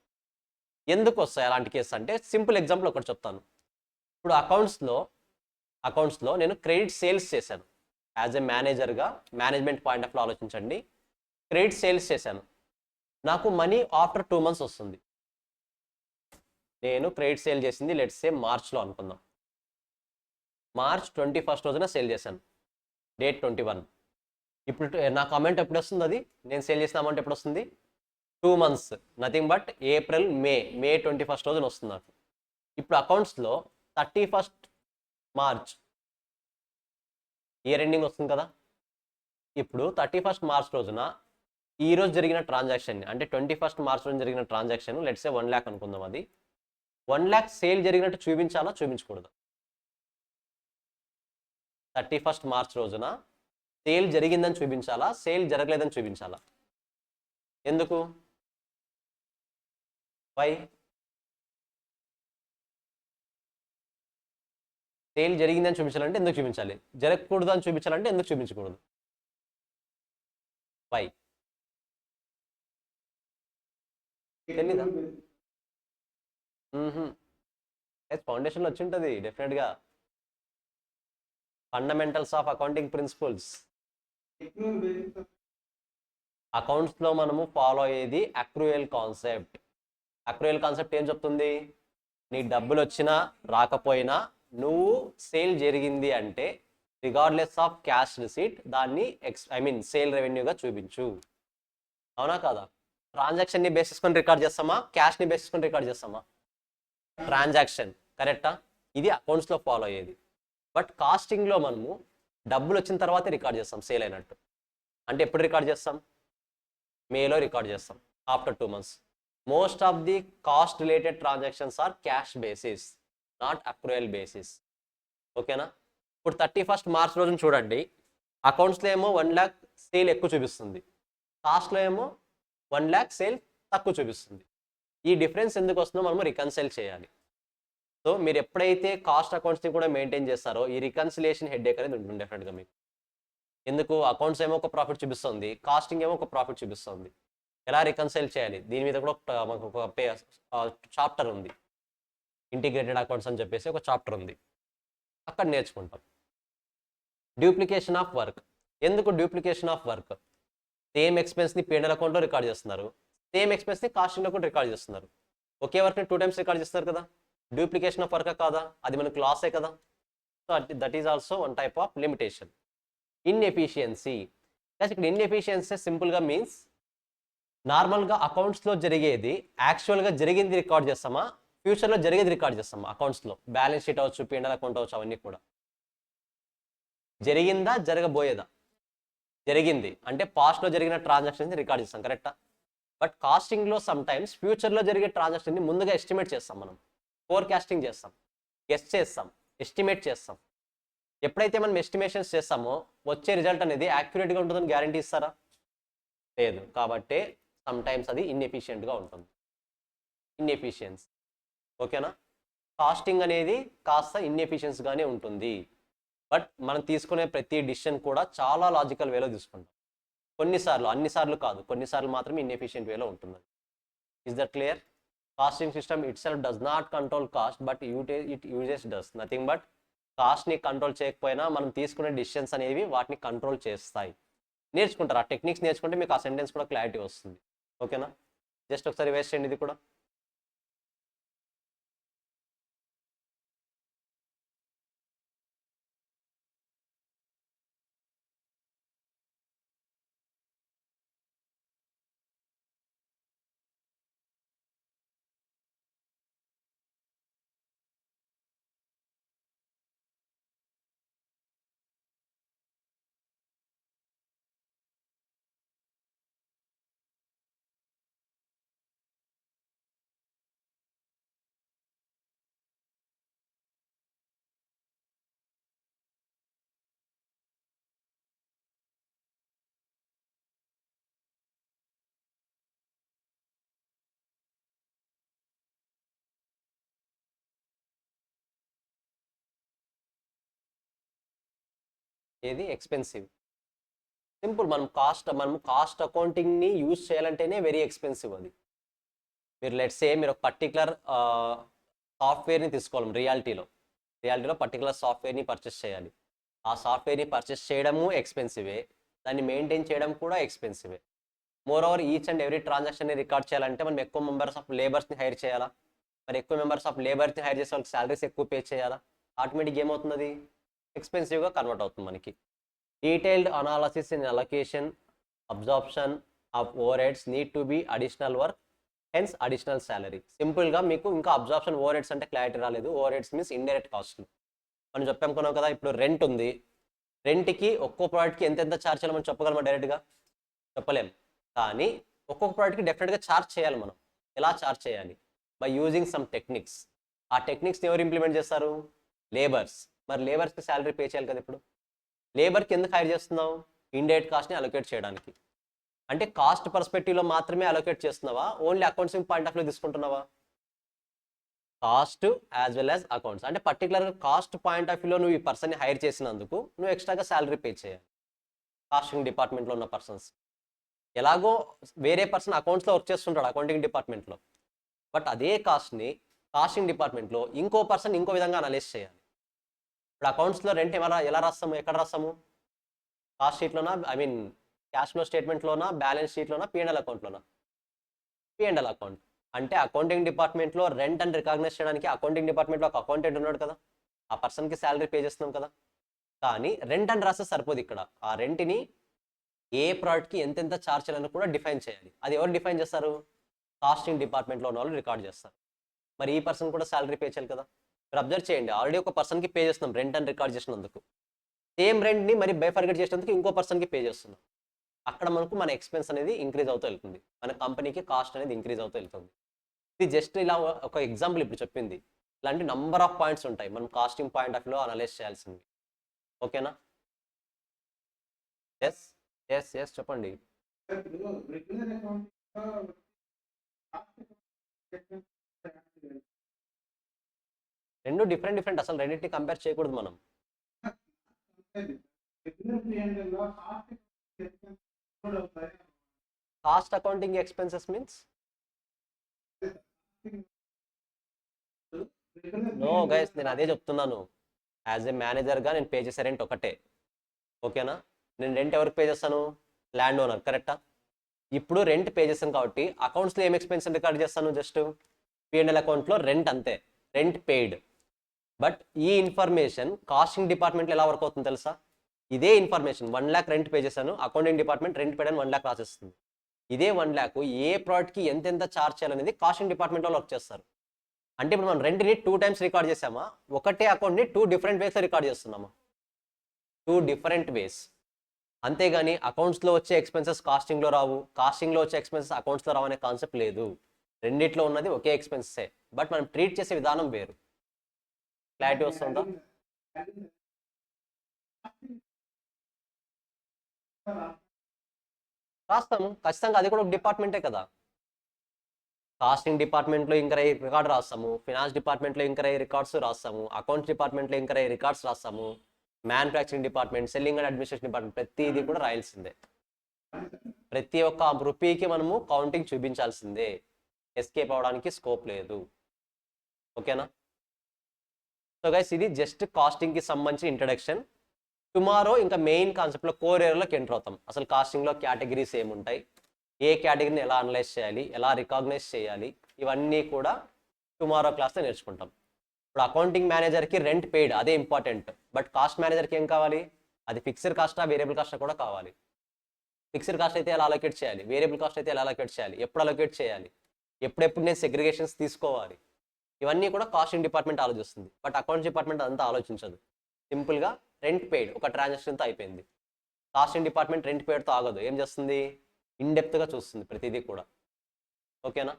ఎందుకు వస్తాయి అలాంటి కేసు అంటే, సింపుల్ ఎగ్జాంపుల్ ఒకటి చెప్తాను. ఇప్పుడు అకౌంట్స్లో నేను క్రెడిట్ సేల్స్ చేశాను. యాజ్ ఎ మేనేజర్గా, మేనేజ్మెంట్ పాయింట్ ఆఫ్ వ్యూ ఆలోచించండి. క్రెడిట్ సేల్స్ చేశాను, నాకు మనీ ఆఫ్టర్ 2 months వస్తుంది. నేను క్రెడిట్ సేల్ చేసింది లెట్స్ సే మార్చ్లో అనుకుందాం. మార్చ్ 21st రోజున సేల్ చేశాను, డేట్ 21. ఇప్పుడు నాకు అమౌంట్ ఎప్పుడు వస్తుంది? అది నేను సేల్ చేసిన అమౌంట్ ఎప్పుడు వస్తుంది? 2 months, nothing but April May 21st రోజున వస్తుంది నాకు. ఇప్పుడు అకౌంట్స్లో 31st మార్చ్ ఇయర్ ఎండింగ్ వస్తుంది కదా. ఇప్పుడు 31st మార్చ్ రోజున ఈ రోజు జరిగిన ట్రాన్సాక్షన్, అంటే 21st మార్చ్ రోజున జరిగిన ట్రాన్సాక్షన్ లెట్స్ సే 1 lakh అనుకుందాం. అది 1 lakh సేల్ జరిగినట్టు చూపించాలా, చూపించకూడదు? 31st మార్చ్ రోజున సేల్ జరిగిందని చూపించాలా, సేల్ జరగలేదని చూపించాలా? ఎందుకు? వై? సేల్ జరిగిందని చూపించాలంటే ఎందుకు చూపించాలి? జరగకూడదు అని చూపించాలంటే ఎందుకు చూపించకూడదు? వై? తెలీదా? ఫౌండేషన్లో వచ్చి ఉంటుంది డెఫినెట్గా. Fundamentals of accounting principles. అకౌంట్స్లో మనము ఫాలో అయ్యేది అక్రూయల్ కాన్సెప్ట్. అక్రూయల్ కాన్సెప్ట్ ఏం చెప్తుంది? నీ డబ్బులు వచ్చినా రాకపోయినా నువ్వు సేల్ జరిగింది అంటే రిగార్డ్లెస్ ఆఫ్ క్యాష్ రిసీట్ దాన్ని సేల్ రెవెన్యూగా చూపించు. అవునా కాదా? ట్రాన్సాక్షన్ని బేస్ చేసుకొని రికార్డ్ చేస్తామా, క్యాష్ని బేస్ చేసుకొని రికార్డ్ చేస్తామా? ట్రాన్సాక్షన్, కరెక్టా? ఇది అకౌంట్స్లో ఫాలో అయ్యేది. బట్ కాస్టింగ్లో మనము డబ్బులు వచ్చిన తర్వాతే రికార్డ్ చేస్తాం సేల్ అయినట్టు. అంటే ఎప్పుడు రికార్డ్ చేస్తాం? మేలో రికార్డ్ చేస్తాం, after 2 months. Most of the cost related transactions are cash basis, not accrual basis. ఓకేనా? ఇప్పుడు 31st మార్చ్ రోజున చూడండి, అకౌంట్స్లో ఏమో 1 lakh సేల్ ఎక్కువ చూపిస్తుంది, కాస్ట్లో ఏమో 1 lakh సేల్ తక్కువ చూపిస్తుంది. ఈ డిఫరెన్స్ ఎందుకు వస్తుందో మనము రికన్సైల్ చేయాలి. సో మీరు ఎప్పుడైతే కాస్ట్ అకౌంట్స్ని కూడా మెయింటైన్ చేస్తారో ఈ రికన్సిలియేషన్ హెడ్ఏక్ అనేది ఉంటుంది డెఫినెట్గా మీకు. ఎందుకు? అకౌంట్స్ ఏమో ఒక ప్రాఫిట్ చూపిస్తుంది, కాస్టింగ్ ఏమో ఒక ప్రాఫిట్ చూపిస్తుంది. ఎలా రికన్సైల్ చేయాలి దీని మీద కూడా మాకు ఒక చాప్టర్ ఉంది, ఇంటిగ్రేటెడ్ అకౌంట్స్ అని చెప్పేసి ఒక చాప్టర్ ఉంది, అక్కడ నేర్చుకుంటాం. Duplication of work. ఎందుకు డ్యూప్లికేషన్ ఆఫ్ వర్క్? సేమ్ ఎక్స్పెన్స్ని P&L అకౌంట్లో రికార్డ్ చేస్తున్నారు, సేమ్ ఎక్స్పెన్స్ని కాస్టింగ్లో కూడా రికార్డ్ చేస్తున్నారు. ఒకే వర్క్ని 2 times రికార్డ్ చేస్తారు కదా, డ్యూప్లికేషన్ ఆఫ్ వర్క్ కాదా? అది మనకు లాసే కదా. So that is also one type of limitation. Inefficiency. ఇక్కడ ఇన్ఎఫిషియన్సీ సింపుల్గా మీన్స్ నార్మల్గా అకౌంట్స్లో జరిగేది యాక్చువల్గా జరిగింది రికార్డ్ చేస్తామా, ఫ్యూచర్లో జరిగేది రికార్డ్ చేస్తామా? అకౌంట్స్లో బ్యాలెన్స్ షీట్ అవచ్చు, P&L అకౌంట్ అవచ్చు, అవన్నీ కూడా జరిగిందా జరగబోయేదా? జరిగింది అంటే పాస్ట్లో జరిగిన ట్రాన్సాక్షన్స్ రికార్డ్ చేస్తాం, కరెక్టా? బట్ కాస్టింగ్లో సమ్ టైమ్స్ ఫ్యూచర్లో జరిగే ట్రాన్సాక్షన్ని ముందుగా ఎస్టిమేట్ చేస్తాం, మనం ఫోర్కాస్టింగ్ చేస్తాం, గెస్ చేస్తాం, ఎస్టిమేట్ చేస్తాం. ఎప్పుడైతే మనం ఎస్టిమేషన్స్ చేస్తామో వచ్చే రిజల్ట్ అనేది యాక్యురేట్గా ఉంటుందని గ్యారంటీ ఇస్తారా? లేదు. కాబట్టి సమ్ టైమ్స్ అది ఇన్ఎఫిషియెంట్గా ఉంటుంది, ఇన్ఎఫిషియన్స్. ఓకేనా? కాస్టింగ్ అనేది కాస్త ఇన్ఎఫిషియన్స్గానే ఉంటుంది. బట్ మనం తీసుకునే ప్రతి డిసిషన్ కూడా చాలా లాజికల్ వేలో తీసుకుంటాం. కొన్నిసార్లు, అన్నిసార్లు కాదు, కొన్నిసార్లు మాత్రమే ఇన్ఎఫిషియెంట్ వేలో ఉంటుంది. Is that clear? Costing system itself does not control cost, but it uses does nothing but కాస్ట్ని కంట్రోల్ చేయకపోయినా మనం తీసుకునే డిసిషన్స్ అనేవి వాటిని కంట్రోల్ చేస్తాయి. నేర్చుకుంటారు, ఆ టెక్నిక్స్ నేర్చుకుంటే మీకు ఆ సెంటెన్స్ కూడా క్లారిటీ వస్తుంది. ఓకేనా? జస్ట్ ఒకసారి వేస్ట్ చేయండి ఇది కూడా. ఏది ఎక్స్పెన్సివ్. సింపుల్, మనం కాస్ట్ అకౌంటింగ్ని యూజ్ చేయాలంటేనే వెరీ ఎక్స్పెన్సివ్ అది. మీరు లెట్స్ సే మీరు ఒక పర్టికులర్ సాఫ్ట్వేర్ని తీసుకోవాలి, రియాలిటీలో పర్టికులర్ సాఫ్ట్వేర్ని పర్చేస్ చేయాలి. ఆ సాఫ్ట్వేర్ని పర్చేస్ చేయడము ఎక్స్పెన్సివే, దాన్ని మెయింటైన్ చేయడం కూడా ఎక్స్పెన్సివే. Moreover each and every ట్రాన్సాక్షన్ని రికార్డ్ చేయాలంటే మనం ఎక్కువ మెంబర్స్ ఆఫ్ లేబర్స్ని హైర్ చేయాలా, మరి ఎక్కువ మెంబర్స్ ఆఫ్ లేబర్ని హైర్ చేసే వాళ్ళకి శాలరీస్ ఎక్కువ పే చేయాలా, ఆటోమేటిక్ ఏమవుతుంది, ఎక్స్పెన్సివ్గా కన్వర్ట్ అవుతుంది మనకి. Detailed analysis in allocation absorption of overheads need to be additional work, hence additional salary. సింపుల్గా మీకు ఇంకా అబ్జార్ప్షన్ ఓవర్ హెడ్స్ అంటే క్లారిటీ రాలేదు. ఓవర్ హెడ్స్ మీన్స్ ఇండైరెక్ట్ కాస్ట్లు. మనం చెప్పామనుకున్నాం కదా, ఇప్పుడు రెంట్ ఉంది, రెంట్కి ఒక్కో ప్రోడక్ట్కి ఎంతెంత ఛార్జ్ చేయాలి మనం చెప్పగలమా డైరెక్ట్గా? చెప్పలేం. కానీ ఒక్కొక్క ప్రోడక్ట్కి డెఫినెట్గా ఛార్జ్ చేయాలి మనం. ఎలా ఛార్జ్ చేయాలి? By using some techniques. ఆ టెక్నిక్స్ని ఎవరు ఇంప్లిమెంట్ చేస్తారు? లేబర్స్. మరి లేబర్స్కి శాలరీ పే చేయాలి కదా. ఇప్పుడు లేబర్కి ఎందుకు హైర్ చేస్తున్నావు? ఇండైరెక్ట్ కాస్ట్ని అలొకేట్ చేయడానికి. అంటే కాస్ట్ పర్స్పెక్టివ్లో మాత్రమే అలొకేట్ చేస్తున్నావా, only accounting point of view తీసుకుంటున్నావా? Cost as well as accounts. అంటే పర్టికులర్గా కాస్ట్ పాయింట్ ఆఫ్ వ్యూలో నువ్వు ఈ పర్సన్ని హైర్ చేసినందుకు నువ్వు ఎక్స్ట్రాగా శాలరీ పే చేయాలి కాస్టింగ్ డిపార్ట్మెంట్లో ఉన్న పర్సన్స్. ఎలాగో వేరే పర్సన్ అకౌంట్స్లో వర్క్ చేస్తుంటాడు అకౌంటింగ్ డిపార్ట్మెంట్లో, బట్ అదే కాస్ట్ని కాస్టింగ్ డిపార్ట్మెంట్లో ఇంకో పర్సన్ ఇంకో విధంగా అనలైజ్ చేయాలి. ఇప్పుడు అకౌంట్స్లో రెంట్ ఎలా రాస్తాము, ఎక్కడ రాస్తాము? కాస్ట్ షీట్లోనా, ఐ మీన్ క్యాష్ ఫ్లో స్టేట్మెంట్లోనా, బ్యాలెన్స్ షీట్లోనా, P&L అకౌంట్లోనా? P&L account. అంటే అకౌంటింగ్ డిపార్ట్మెంట్లో రెంట్ అని రికాగ్నైజ్ చేయడానికి అకౌంటింగ్ డిపార్ట్మెంట్లో ఒక అకౌంటెంట్ ఉన్నాడు కదా, ఆ పర్సన్కి శాలరీ పే చేస్తున్నాం కదా. కానీ రెంట్ అని రాస్తే సరిపోదు, ఇక్కడ ఆ రెంట్ని ఏ ప్రోడక్ట్కి ఎంతెంత ఛార్జ్ చేయాలని కూడా డిఫైన్ చేయాలి. అది ఎవరు డిఫైన్ చేస్తారు? కాస్టింగ్ డిపార్ట్మెంట్లో ఉన్న వాళ్ళు రికార్డ్ చేస్తారు. మరి ఈ పర్సన్ కూడా శాలరీ పే చేయాలి కదా. మీరు అబ్జర్వ్ చేయండి, ఆల్రెడీ ఒక పర్సన్కి పే చేస్తున్నాం రెంట్ అని రికార్డ్ చేసినందుకు, సేమ్ రెంట్ని మరి బైఫర్గెట్ చేసినందుకు ఇంకో పర్సన్కి పే చేస్తున్నాం. అక్కడ మనకు మన ఎక్స్పెన్స్ అనేది ఇంక్రీజ్ అవుతూ వెళ్తుంది, మన కంపెనీకి కాస్ట్ అనేది ఇంక్రీజ్ అవుతూ వెళ్తుంది. ఇది జస్ట్ ఇలా ఒక ఎగ్జాంపుల్ ఇప్పుడు చెప్పింది. ఇలాంటి నంబర్ ఆఫ్ పాయింట్స్ ఉంటాయి మనం కాస్టింగ్ పాయింట్ ఆఫ్ వ్యూలో అనలైజ్ చేయాల్సింది. ఓకేనా? ఎస్ ఎస్ ఎస్ చెప్పండి. రెండు డిఫరెంట్ అసలు రెండింటిని కంపేర్ చేయకూడదు మనం. Cost accounting expenses means no guys, నేను అదే చెప్తున్నాను. యాజ్ ఏ మేనేజర్గా నేను పే చేసే రెంట్ ఒకటే. ఓకేనా? నేను రెంట్ ఎవరికి పే చేస్తాను? ల్యాండ్ ఓనర్, కరెక్టా? ఇప్పుడు రెంట్ పే చేస్తాను కాబట్టి అకౌంట్స్లో ఏం ఎక్స్పెన్స్ రికార్డ్ చేస్తాను? జస్ట్ P&L అకౌంట్లో రెంట్, అంతే, రెంట్ పెయిడ్. బట్ ఈ ఇన్ఫర్మేషన్ కాస్టింగ్ డిపార్ట్మెంట్లో ఎలా వర్క్ అవుతుంది తెలుసా? ఇదే ఇన్ఫర్మేషన్ 1 lakh రెంట్ పే చేశాను, అకౌంటింగ్ డిపార్ట్మెంట్ రెంట్ పేడ్ అని 1 lakh రాసిస్తుంది. ఇదే 1 lakh ఏ ప్రోడక్ట్కి ఎంతెంత ఛార్జ్ చేయాలనేది కాస్టింగ్ డిపార్ట్మెంట్లో వర్క్ చేస్తారు. అంటే ఇప్పుడు మనం రెంట్ని 2 times రికార్డ్ చేసామా, ఒకటే అకౌంట్ని 2 different వేస్లో రికార్డ్ చేస్తున్నామా? 2 different ways. అంతేగాని అకౌంట్స్లో వచ్చే ఎక్స్పెన్సెస్ కాస్టింగ్లో రావు, కాస్టింగ్లో వచ్చే ఎక్స్పెన్సెస్ అకౌంట్స్లో రావు అనే కాన్సెప్ట్ లేదు. రెండిట్లో ఉన్నది ఒకే ఎక్స్పెన్సెసే, బట్ మనం ట్రీట్ చేసే విధానం వేరు. క్లారిటీ వస్తుందా? రాస్తాము ఖచ్చితంగా, అది కూడా ఒక డిపార్ట్మెంటే కదా. కాస్టింగ్ డిపార్ట్మెంట్లో ఇంకర్ అయ్యే రికార్డ్ రాస్తాము, ఫినాన్స్ డిపార్ట్మెంట్లో ఇంకర్ అయ్యే రికార్డ్స్ రాస్తాము, అకౌంట్స్ డిపార్ట్మెంట్లో ఇంకర్ అయ్యే రికార్డ్స్ రాస్తాము, manufacturing department, selling and administration department, ప్రతిదీ కూడా రాయాల్సిందే. ప్రతి ఒక్క రూపీకి మనము కౌంటింగ్ చూపించాల్సిందే, ఎస్కేప్ అవడానికి స్కోప్ లేదు. ఓకేనా? సో గైస్, ఇది జస్ట్ కాస్టింగ్కి సంబంధించిన ఇంట్రడక్షన్. టుమారో ఇంకా మెయిన్ కాన్సెప్ట్లో కోర్ ఏరియాలోకి ఎంటర్ అవుతాం. అసలు కాస్టింగ్లో కేటగిరీస్ ఏముంటాయి, ఏ కేటగిరీని ఎలా అనలైజ్ చేయాలి, ఎలా రికాగ్నైజ్ చేయాలి, ఇవన్నీ కూడా టుమారో క్లాస్లో నేర్చుకుంటాం. ఇప్పుడు అకౌంటింగ్ మేనేజర్కి రెంట్ పెయిడ్, అదే ఇంపార్టెంట్. బట్ కాస్ట్ మేనేజర్కి ఏం కావాలి? అది ఫిక్స్డ్ కాస్టా, వేరియబుల్ కాస్టా కూడా కావాలి. ఫిక్స్డ్ కాస్ట్ అయితే ఎలా అలొకేట్ చేయాలి, వేరియబుల్ కాస్ట్ అయితే ఎలా అలొకేట్ చేయాలి, ఎప్పుడు అలొకేట్ చేయాలి, ఎప్పుడెప్పుడు నేను సెగ్రిగేషన్స్ తీసుకోవాలి, ఇవన్నీ కూడా కాస్టింగ్ డిపార్ట్మెంట్ ఆలోచిస్తుంది. బట్ అకౌంట్స్ డిపార్ట్మెంట్ అంతా ఆలోచించదు. సింపుల్గా రెంట్ పెయిడ్ ఒక ట్రాన్సాక్షన్తో అయిపోయింది. కాస్టింగ్ డిపార్ట్మెంట్ రెంట్ పెయిడ్తో ఆగదు, ఏం చేస్తుంది? ఇన్డెప్త్గా చూస్తుంది ప్రతిదీ కూడా. ఓకేనా?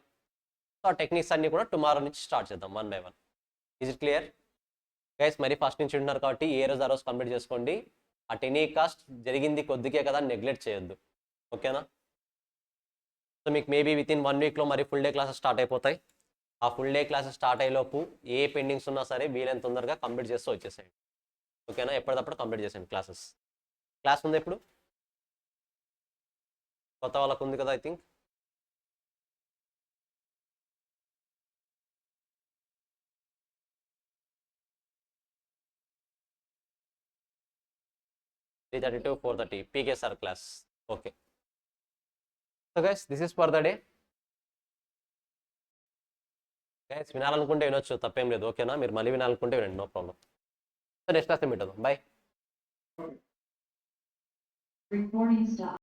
సో ఆ టెక్నిక్స్ అన్నీ కూడా టుమారో నుంచి స్టార్ట్ చేద్దాం, 1 by 1. Is it clear guys? మరి ఫస్ట్ నుంచి ఉంటున్నారు కాబట్టి ఏ రోజు ఆ రోజు కంప్లీట్ చేసుకోండి. ఆ ఎనీ కాస్ట్ జరిగింది కొద్దికే కదా, నెగ్లెక్ట్ చేయొద్దు. ఓకేనా? సో మీకు మేబీ విత్ ఇన్ 1 weekలో మరి ఫుల్ డే క్లాసెస్ స్టార్ట్ అయిపోతాయి. ఆ ఫుల్ డే క్లాసెస్ స్టార్ట్ అయ్యేలోపు ఏ పెండింగ్స్ ఉన్నా సరే వీలైన తొందరగా కంప్లీట్ చేస్తూ వచ్చేసేయండి. ఓకేనా? ఎప్పటికప్పుడు కంప్లీట్ చేసేయండి క్లాసెస్. క్లాస్ ఉందా ఇప్పుడు? కొత్త వాళ్ళకు ఉంది కదా I think. Three 4:30 PK sir class. Okay. So guys this is for the day. Guys వినాలనుకుంటే వినొచ్చు, తప్పేం లేదు. ఓకేనా? మీరు మళ్ళీ వినాలనుకుంటే వినండి, no problem. So next class meet అవుదాం. బాయ్. Recording stop.